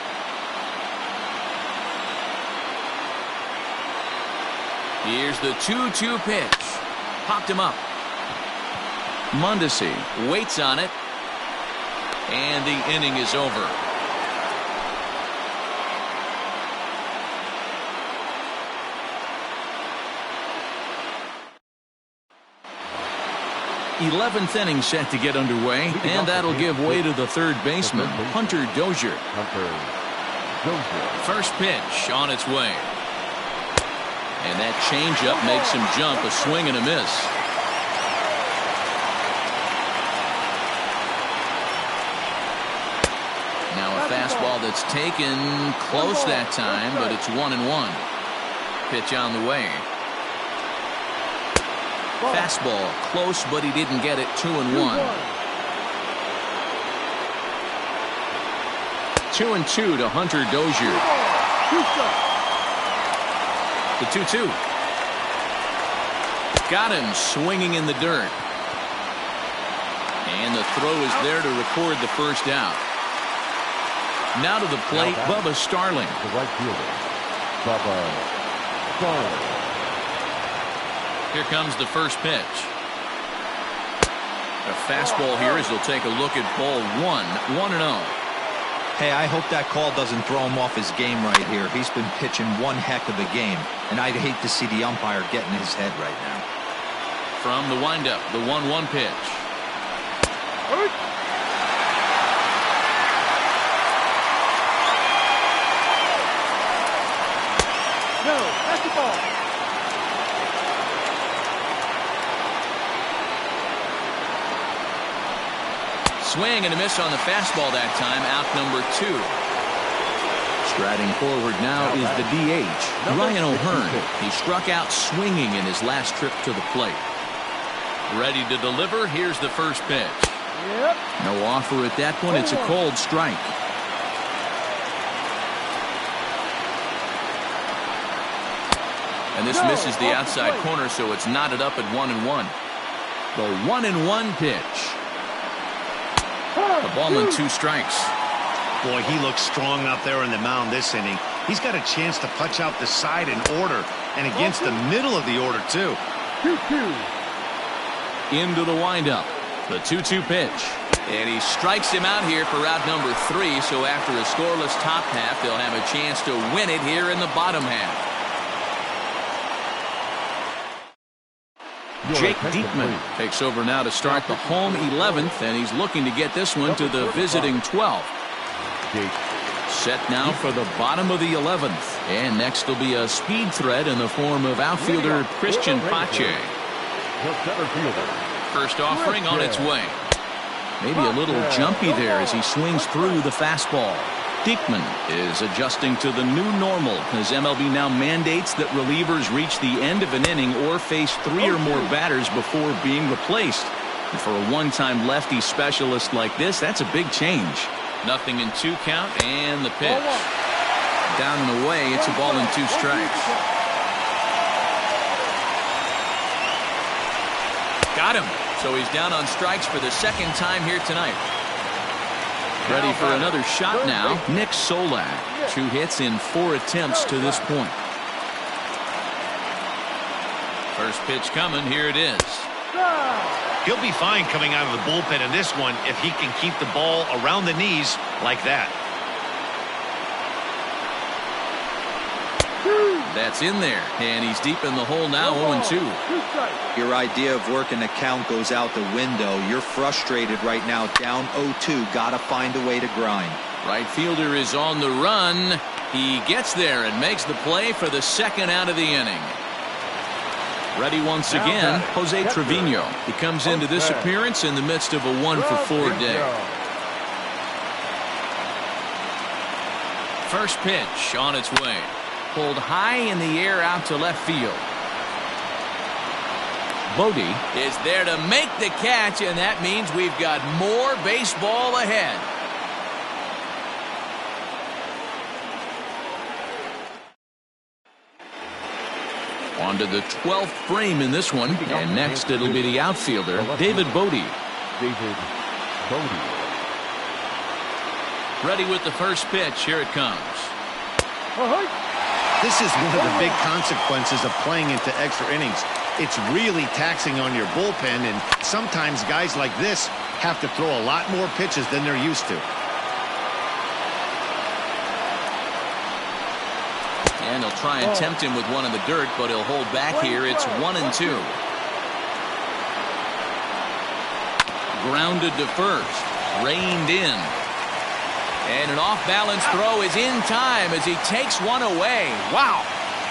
Here's the 2-2 pitch. Popped him up. Mondesi waits on it. And the inning is over. Eleventh inning set to get underway, and that'll give way to the third baseman, Hunter Dozier. First pitch on its way. And that changeup makes him jump. A swing and a miss. Now a fastball that's taken close that time, but it's 1-1. Pitch on the way. Fastball close, but he didn't get it. 2-1. 2-2 to Hunter Dozier. The 2-2. Got him swinging in the dirt. And the throw is there to record the first out. Now to the plate, Bubba Starling. The right fielder, Bubba Starling. Here comes the first pitch. A fastball here as he'll take a look at ball 1-0. Hey, I hope that call doesn't throw him off his game right here. He's been pitching one heck of a game, and I'd hate to see the umpire get in his head right now. From the windup, the 1-1 pitch. No, that's the ball. Swing and a miss on the fastball that time. Out number 2. Striding forward now is the DH, Ryan O'Hearn. He struck out swinging in his last trip to the plate. Ready to deliver. Here's the first pitch. No offer at that one. It's a cold strike. And this misses the outside corner, so it's knotted up at 1-1. The 1-1 pitch. A ball and 2 strikes. Boy, he looks strong out there in the mound this inning. He's got a chance to punch out the side in order, and against the middle of the order, too. 2-2. Into the windup. The 2-2 pitch. And he strikes him out here for out number 3. So after a scoreless top half, they'll have a chance to win it here in the bottom half. Jake Diekman takes over now to start the home 11th, and he's looking to get this one to the visiting 12th. Set now for the bottom of the 11th. And next will be a speed threat in the form of outfielder Christian Pache. First offering on its way. Maybe a little jumpy there as he swings through the fastball. Diekman is adjusting to the new normal as MLB now mandates that relievers reach the end of an inning or face 3 or more batters before being replaced. And for a one-time lefty specialist like this, that's a big change. 0-2 count and the pitch. Down and away, it's a ball and 2 strikes. Got him. So he's down on strikes for the second time here tonight. Ready for another shot now. Nick Solak. 2 hits in 4 attempts to this point. First pitch coming. Here it is. He'll be fine coming out of the bullpen in this one if he can keep the ball around the knees like that. That's in there, and he's deep in the hole now. 0-2. Your idea of working the count goes out the window. You're frustrated right now, down 0-2. Gotta find a way to grind. Right fielder is on the run. He gets there and makes the play for the second out of the inning. Ready once again, Jose Trevino. He comes into this appearance in the midst of a 1-for-4 day. First pitch on its way. Pulled high in the air out to left field. Bodie is there to make the catch, and that means we've got more baseball ahead. On to the 12th frame in this one, and next it'll be the outfielder, David Bodie. Ready with the first pitch. Here it comes. This is one of the big consequences of playing into extra innings. It's really taxing on your bullpen, and sometimes guys like this have to throw a lot more pitches than they're used to. And he'll try and tempt him with one in the dirt, but he'll hold back here. It's 1-2. Grounded to first. Reined in. And an off-balance throw is in time as he takes one away. Wow.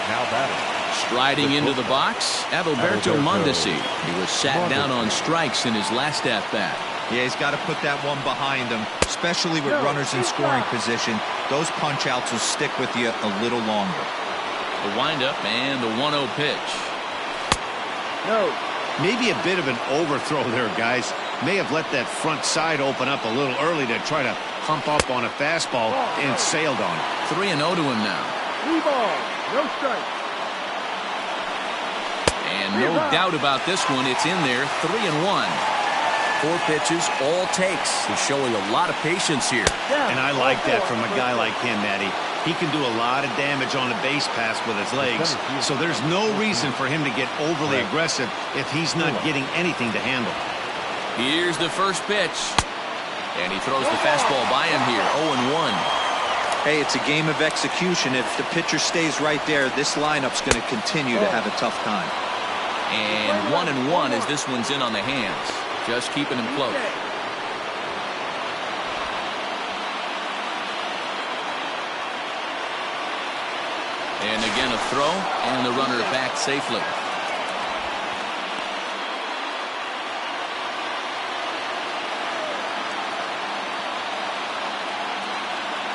Now batting. Striding into the box, Adalberto Mondesi. He was sat down on strikes in his last at-bat. Yeah, he's got to put that one behind him, especially with runners in scoring position. Those punch-outs will stick with you a little longer. The windup and the 1-0 pitch. Maybe a bit of an overthrow there, guys. May have let that front side open up a little early to try to pump up on a fastball and sailed on it. 3-0 to him now. 3 balls, no strike. And no doubt about this one. It's in there. 3-1. 4 pitches, all takes. He's showing a lot of patience here. And I like that from a guy like him, Matty. He can do a lot of damage on a base pass with his legs, so there's no reason for him to get overly aggressive if he's not getting anything to handle. Here's the first pitch. And he throws the fastball by him here. 0-1. Hey, it's a game of execution. If the pitcher stays right there, this lineup's going to continue to have a tough time. And 1-1 as this one's in on the hands. Just keeping him close. And again a throw, and the runner back safely.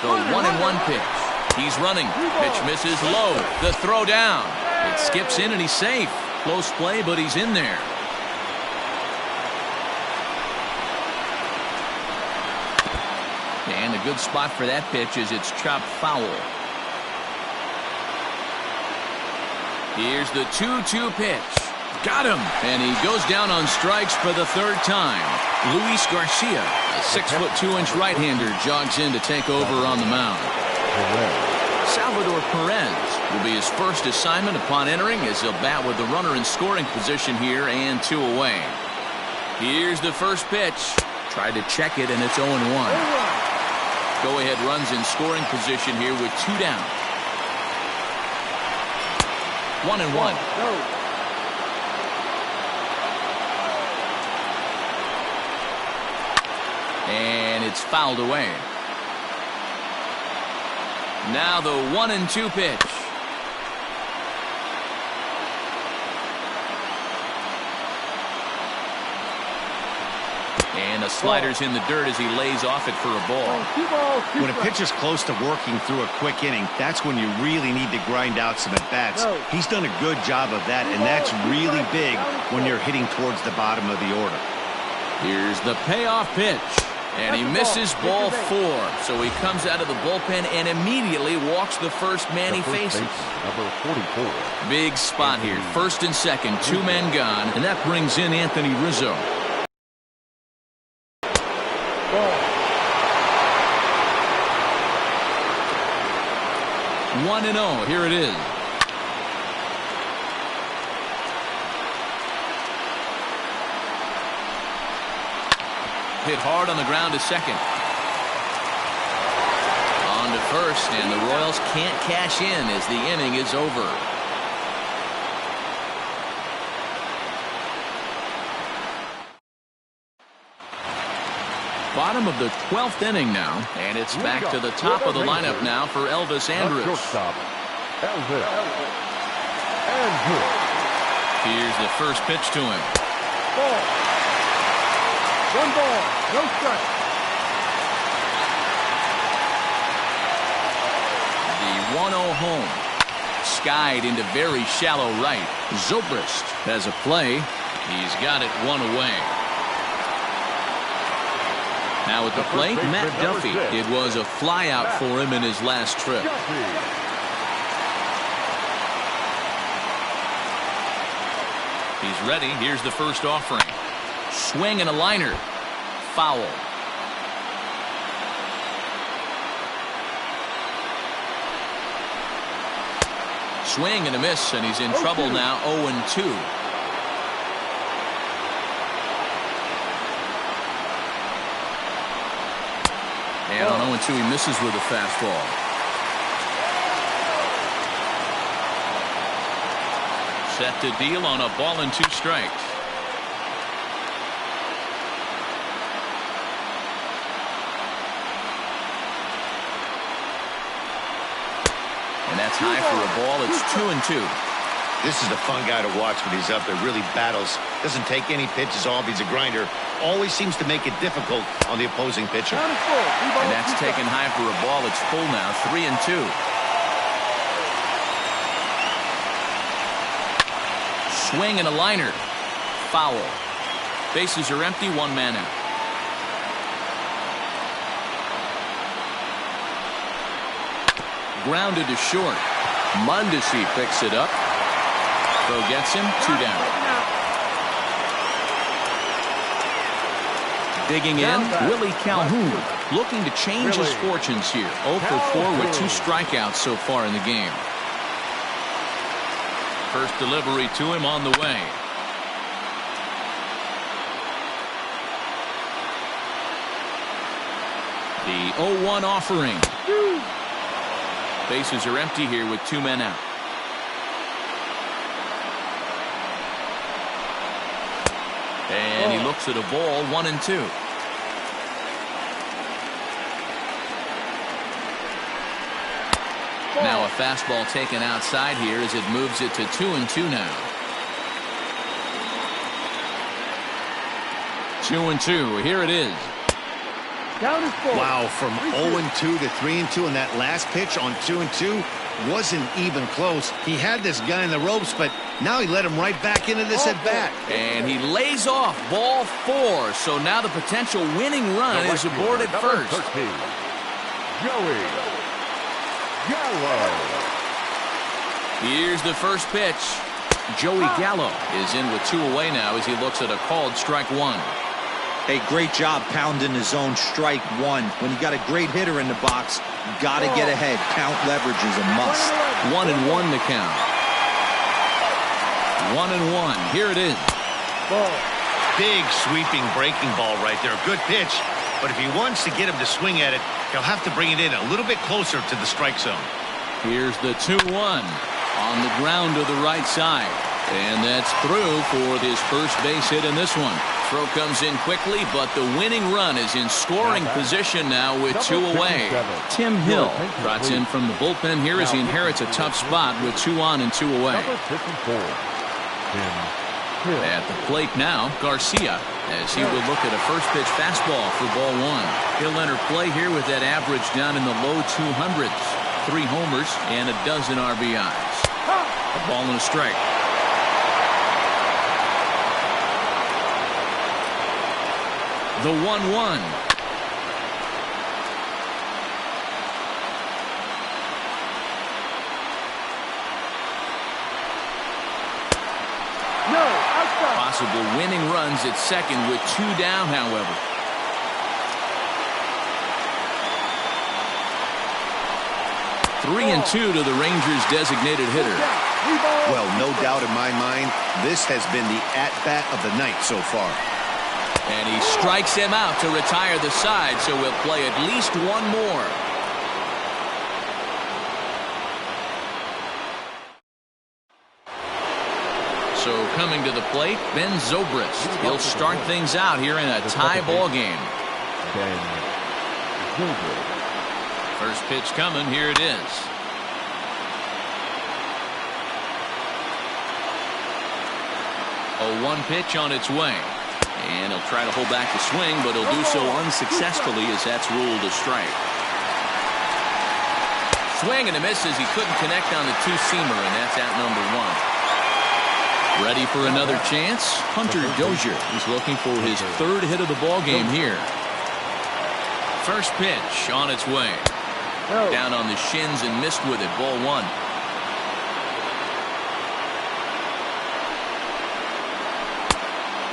The 1-1 pitch. He's running. Pitch misses low. The throw down. It skips in and he's safe. Close play, but he's in there. And a good spot for that pitch is it's chopped foul. Here's the 2-2 pitch. Got him. And he goes down on strikes for the 3rd time. Luis Garcia, a 6'2" right-hander, jogs in to take over on the mound. Salvador Perez will be his first assignment upon entering as he'll bat with the runner in scoring position here and 2 away. Here's the first pitch. Tried to check it, and it's 0-1. Go-ahead runs in scoring position here with 2 down. 1-1. And it's fouled away. Now the 1-2 pitch. And the slider's in the dirt as he lays off it for a ball. When a pitcher's close to working through a quick inning, that's when you really need to grind out some at-bats. He's done a good job of that, and that's really big when you're hitting towards the bottom of the order. Here's the payoff pitch. And he misses ball 4. So he comes out of the bullpen and immediately walks the first man he faces. Number 44. Big spot here. First and second, 2 men gone. And that brings in Anthony Rizzo. 1-0. Here it is. Hit hard on the ground to second. On to first, and the Royals can't cash in as the inning is over. Bottom of the 12th inning now, and it's back to the top of the lineup now for Elvis Andrus. Here's the first pitch to him. Ball. 1 ball, no strike. The 1-0 home. Skied into very shallow right. Zobrist has a play. He's got it 1 away. Now at the plate, Matt Duffy. It was a fly out for him in his last trip. He's ready. Here's the first offering. Swing and a liner. Foul. Swing and a miss, and he's in trouble now. 0-2. And on 0-2, he misses with a fastball. Set to deal on a ball and 2 strikes. And that's high for a ball. It's 2-2. This is a fun guy to watch when he's up there. Really battles. Doesn't take any pitches off. He's a grinder. Always seems to make it difficult on the opposing pitcher. And that's taken high for a ball. It's full now. 3-2. Swing and a liner. Foul. Bases are empty. 1 man out. Grounded to short. Mondesi picks it up. Throw gets him. 2 down. Digging in, Willie Calhoun, looking to change his fortunes here. 0 for 4 with 2 strikeouts so far in the game. First delivery to him on the way. The 0-1 offering. Bases are empty here with 2 men out. And he looks at a ball. 1-2. Now a fastball taken outside here as it moves it to 2-2 now. 2-2. Here it is. Wow, from 0-2 to 3-2, and that last pitch on 2-2 wasn't even close. He had this guy in the ropes, but now he let him right back into this at-bat. And he lays off ball 4, so now the potential winning run is aboard at first. Joey Gallo. Here's the first pitch. Joey Gallo is in with 2 away now as he looks at a called strike 1. Hey, great job pounding his own strike 1. When you got a great hitter in the box, you got to get ahead. Count leverage is a must. 1-1 to count. 1-1. Here it is. big sweeping breaking ball right there. A good pitch, but if he wants to get him to swing at it, he'll have to bring it in a little bit closer to the strike zone. Here's the 2-1 on the ground to the right side. And that's through for his first base hit in this one. Throw comes in quickly, but the winning run is in scoring position now with 2 away. Tim Hill trots in from the bullpen here as he inherits a tough spot with 2 on and 2 away. At the plate now, Garcia, as he would look at a first pitch fastball for ball 1. He'll enter play here with that average down in the low 200s. 3 homers and a dozen RBIs. A ball and a strike. The 1-1. Possible winning runs at second with 2 down, however. Three and 2 to the Rangers' designated hitter. Well, no doubt in my mind, this has been the at-bat of the night so far. And he strikes him out to retire the side, so we'll play at least 1 more. So coming to the plate, Ben Zobrist. He'll start things out here in a tie ball game. First pitch coming. Here it is. A 1 pitch on its way. And he'll try to hold back the swing, but he'll do so unsuccessfully as that's ruled a strike. Swing and a miss as he couldn't connect on the 2-seamer, and that's out number 1. Ready for another chance? Hunter Dozier. He's looking for his 3rd hit of the ball game here. First pitch on its way. Down on the shins and missed with it. Ball 1.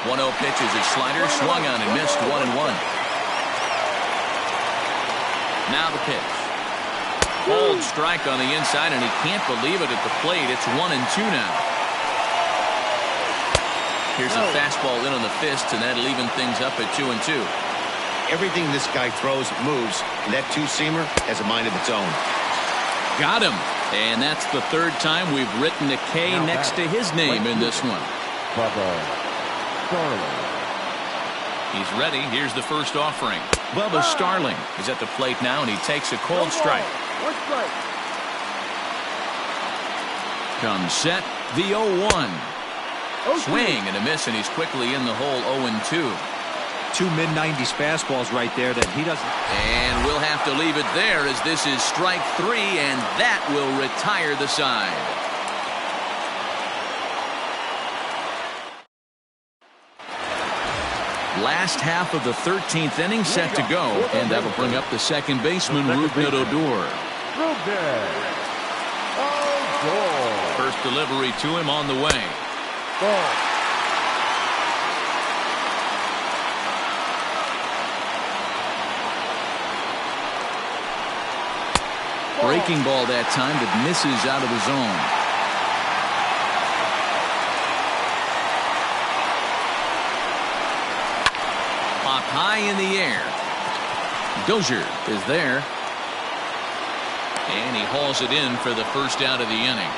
1-0 pitch is his slider, swung on and missed. 1-1. Now the pitch. Cold strike on the inside, and he can't believe it at the plate. It's 1-2 now. Here's a fastball in on the fist, and that'll even things up at 2-2. Everything this guy throws moves, and that 2-seamer has a mind of its own. Got him. And that's the 3rd time we've written a K next to his name in this one. He's ready. Here's the first offering. Bubba Starling is at the plate now, and he takes a cold strike. Comes set. The 0-1. Swing and a miss, and he's quickly in the hole. 0-2. 2 mid-90s fastballs right there that he doesn't. And we'll have to leave it there as this is strike 3, and that will retire the side. Last half of the 13th inning set to go, and that'll bring up the second baseman, Rougned Odor. First delivery to him on the way. Breaking ball that time that misses out of the zone. Popped high in the air. Dozier is there. And he hauls it in for the first out of the inning.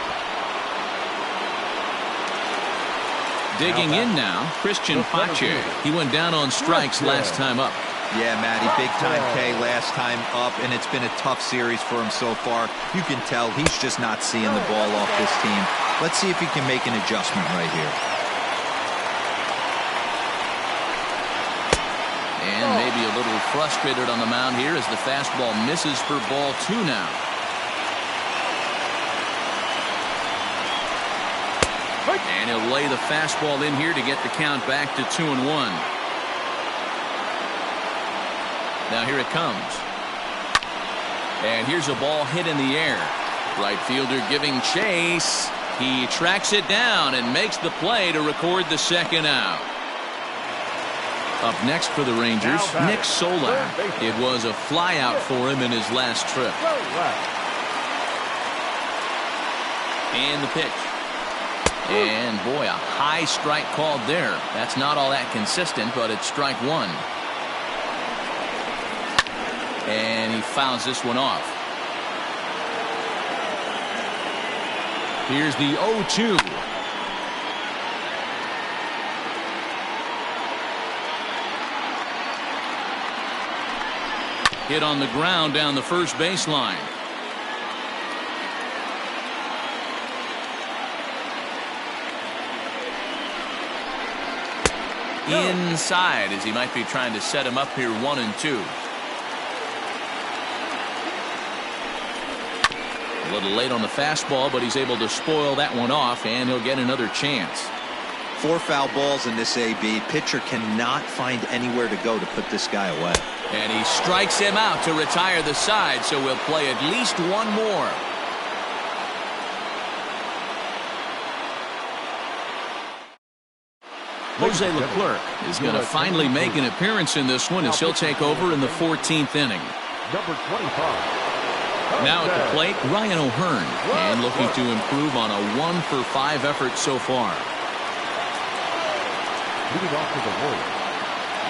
Digging in now, Christian Pache. He went down on strikes last time up. Yeah, Matty, big-time K last time up, and it's been a tough series for him so far. You can tell he's just not seeing the ball off this team. Let's see if he can make an adjustment right here. And maybe a little frustrated on the mound here as the fastball misses for ball 2 now. And he'll lay the fastball in here to get the count back to 2-1. Now here it comes. And here's a ball hit in the air. Right fielder giving chase. He tracks it down and makes the play to record the second out. Up next for the Rangers, Nick Solak. It was a flyout for him in his last trip. And the pitch. And boy, a high strike called there. That's not all that consistent, but it's strike one. And he fouls this one off. Here's the 0-2. Hit on the ground down the first baseline. Inside, as he might be trying to set him up here 1-2. A little late on the fastball, but he's able to spoil that one off, and he'll get another chance. 4 foul balls in this AB. Pitcher cannot find anywhere to go to put this guy away. And he strikes him out to retire the side, so we'll play at least one more. Jose Leclerc is going to finally make an appearance in this one as he'll take over in the 14th inning. Number 25. Now at the plate, Ryan O'Hearn, and looking to improve on a 1-for-5 effort so far. Leading off to the Royals.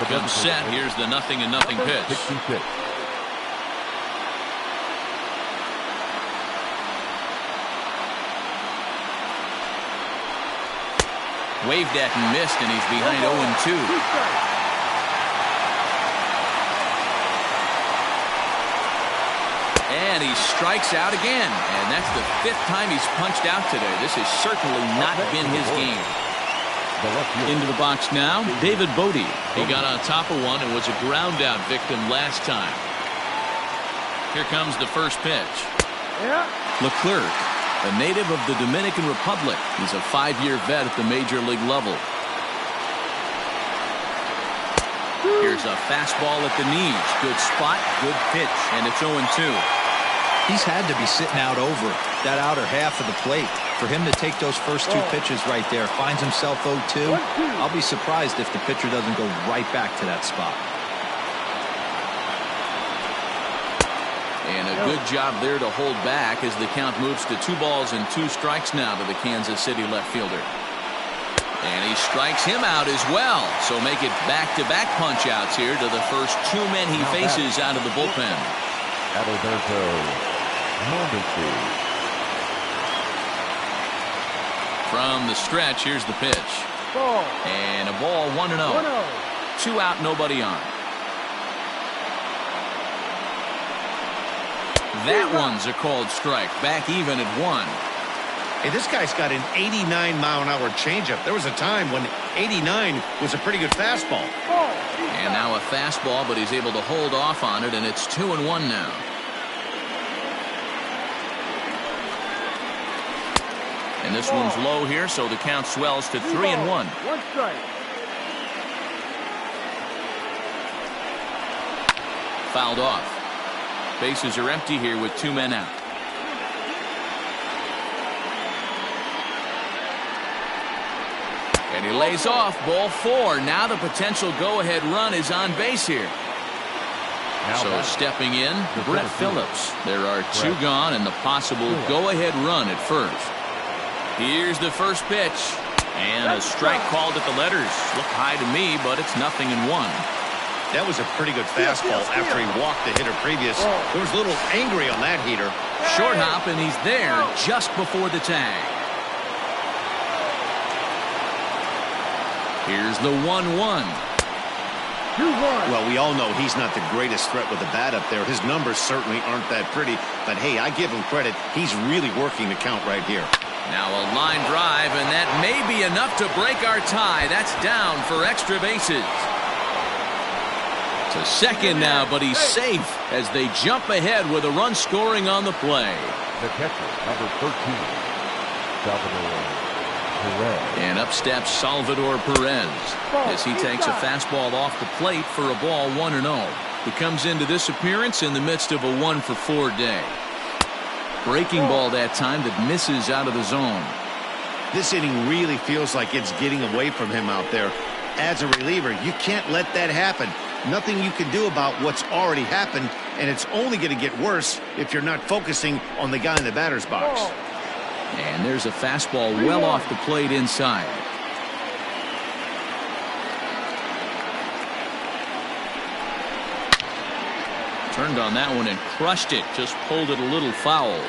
Good set. Here's the 0-0 pitch. 66. Waved at and missed, and he's behind 0-2. And he strikes out again, and that's the 5th time he's punched out today. This has certainly not been his game. Into the box now, David Bodie. He got on top of one and was a ground out victim last time. Here comes the first pitch. Leclerc, a native of the Dominican Republic. He's a 5-year vet at the major league level. Here's a fastball at the knees. Good spot, good pitch, and it's 0-2. He's had to be sitting out over that outer half of the plate. For him to take those first 2 pitches right there, finds himself 0-2. I'll be surprised if the pitcher doesn't go right back to that spot. And a good job there to hold back as the count moves to 2 balls and 2 strikes now to the Kansas City left fielder. And he strikes him out as well. So make it back-to-back punch-outs here to the first 2 men he faces out of the bullpen. Adalberto Mondesi. From the stretch, here's the pitch. And a ball, 1-0. 2 out, nobody on. That one's a called strike. Back even at 1. Hey, this guy's got an 89-mile-an-hour changeup. There was a time when 89 was a pretty good fastball. And now a fastball, but he's able to hold off on it, and it's 2-1 now. And this one's low here, so the count swells to 3-1. 1 strike. Fouled off. Bases are empty here with 2 men out. And he lays off, ball 4. Now the potential go-ahead run is on base here. So stepping in, Brett Phillips. There are 2 gone and the possible go-ahead run at first. Here's the first pitch. And a strike called at the letters. Looked high to me, but it's 0-1. That was a pretty good fastball after he walked the hitter previous. He was a little angry on that heater. Short hop, and he's there just before the tag. Here's the 1-1. Well, we all know he's not the greatest threat with the bat up there. His numbers certainly aren't that pretty. But, hey, I give him credit. He's really working the count right here. Now a line drive, and that may be enough to break our tie. That's down for extra bases. To second now, but he's safe as they jump ahead with a run scoring on the play. The catcher, number 13, Salvador Perez. And up steps Salvador Perez as he takes a fastball off the plate for a ball 1-0. He comes into this appearance in the midst of a 1-for-4 day. Breaking ball that time that misses out of the zone. This inning really feels like it's getting away from him out there. As a reliever, you can't let that happen. Nothing you can do about what's already happened, and it's only going to get worse if you're not focusing on the guy in the batter's box. And there's a fastball well off the plate inside. Turned on that one and crushed it. Just pulled it a little foul.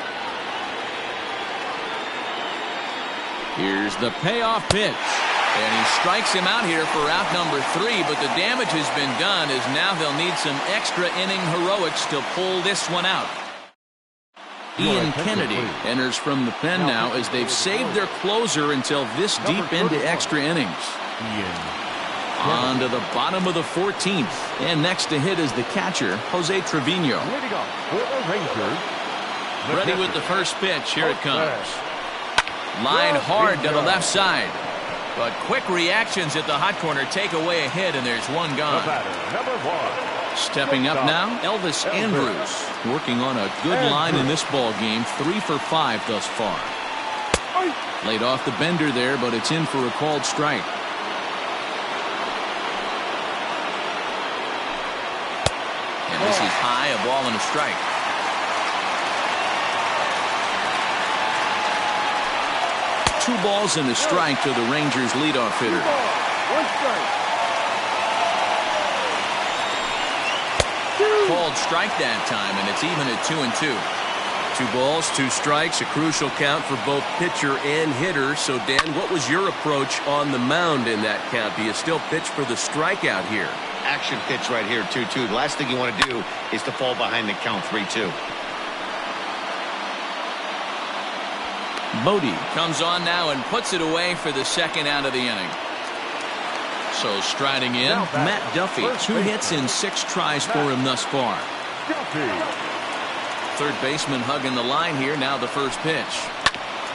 Here's the payoff pitch. And he strikes him out here for out number 3, but the damage has been done as now they'll need some extra inning heroics to pull this one out. Ian Kennedy enters from the pen now as they've saved their closer until this deep into extra innings. On to the bottom of the 14th. And next to hit is the catcher, Jose Trevino. Ready with the first pitch. Here it comes. Line hard to the left side. But quick reactions at the hot corner take away a hit, and there's one gone. Stepping up now, Elvis Andrus, working on a good line in this ball game, 3 for 5 thus far. Laid off the bender there, but it's in for a called strike. And this is high, a ball and a strike. Two balls and a strike to the Rangers leadoff hitter. Called strike that time, and it's even at 2-2. 2 balls, 2 strikes, a crucial count for both pitcher and hitter. So, Dan, what was your approach on the mound in that count? Do you still pitch for the strikeout here? Action pitch right here, 2-2. The last thing you want to do is to fall behind the count 3-2. Bodie comes on now and puts it away for the second out of the inning. So striding in, Matt Duffy. 2 hits in 6 tries for him thus far. Third baseman hugging the line here. Now the first pitch.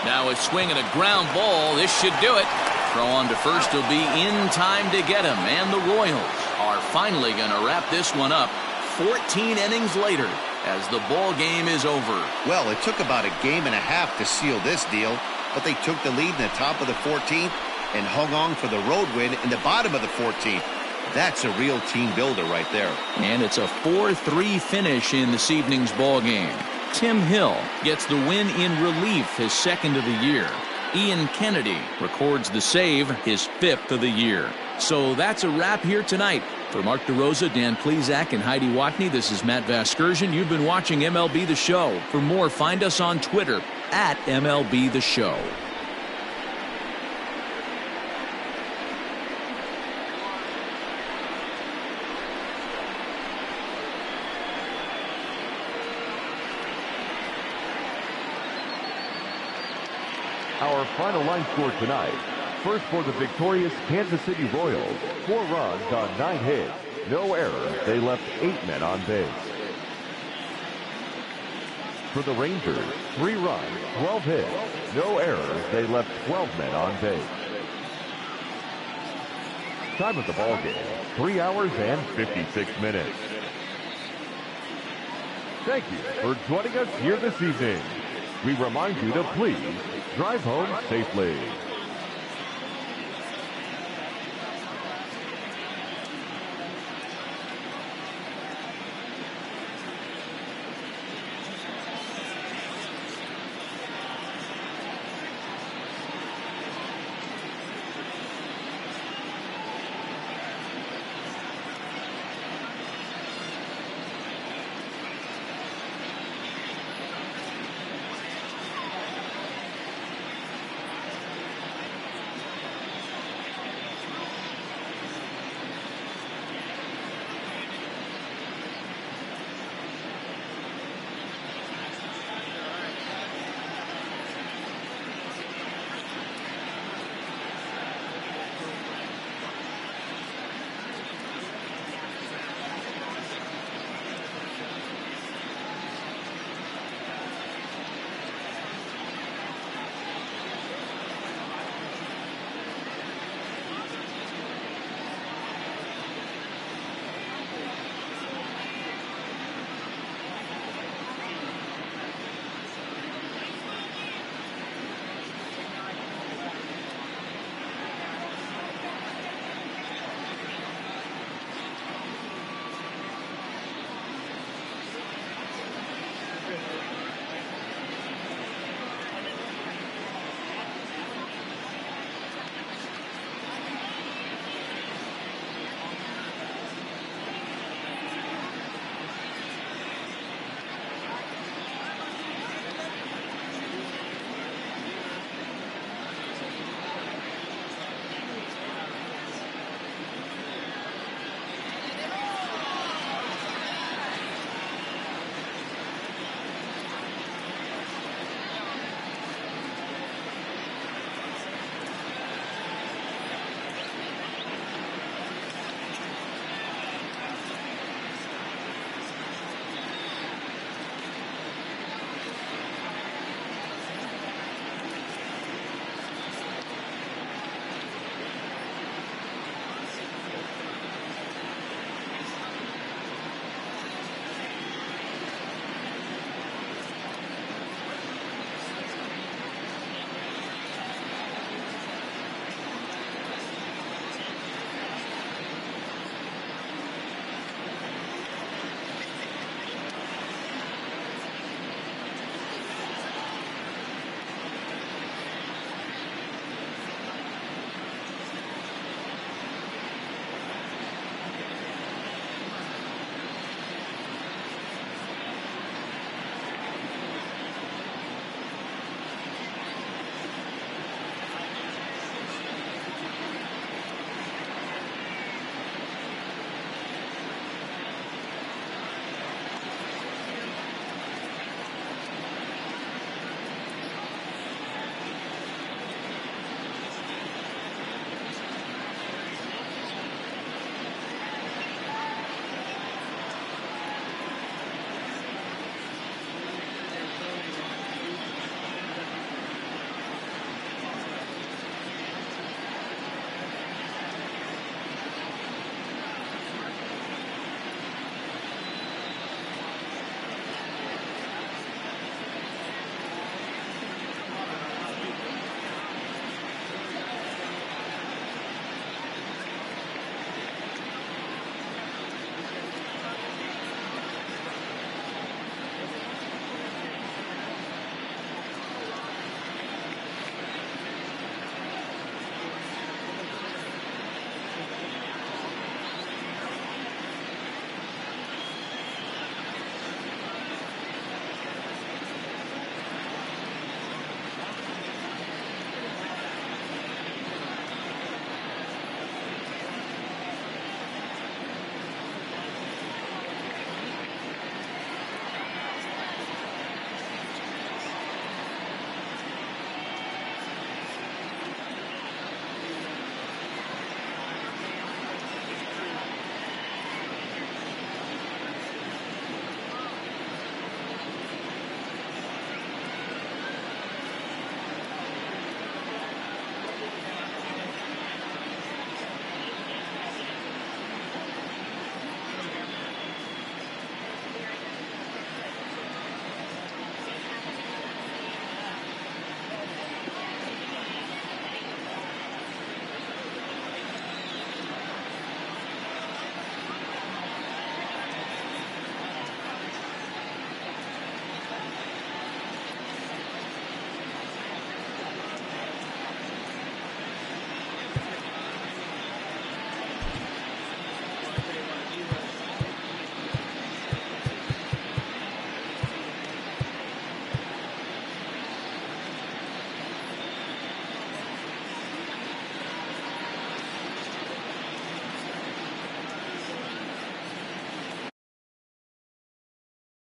Now a swing and a ground ball. This should do it. Throw on to first will be in time to get him. And the Royals are finally going to wrap this one up 14 innings later as the ball game is over. Well, it took about a game and a half to seal this deal, but they took the lead in the top of the 14th and hung on for the road win in the bottom of the 14th. That's a real team builder right there. And it's a 4-3 finish in this evening's ball game. Tim Hill gets the win in relief, his 2nd of the year. Ian Kennedy records the save, his 5th of the year. So that's a wrap here tonight. For Mark DeRosa, Dan Plesac, and Heidi Watney, this is Matt Vasgersian. You've been watching MLB The Show. For more, find us on Twitter at MLB The Show. Our final line score tonight. First for the victorious Kansas City Royals, 4 runs on 9 hits, no errors. They left 8 men on base. For the Rangers, 3 runs, 12 hits, no errors. They left 12 men on base. Time of the ball game, 3 hours and 56 minutes. Thank you for joining us here this evening. We remind you to please drive home safely.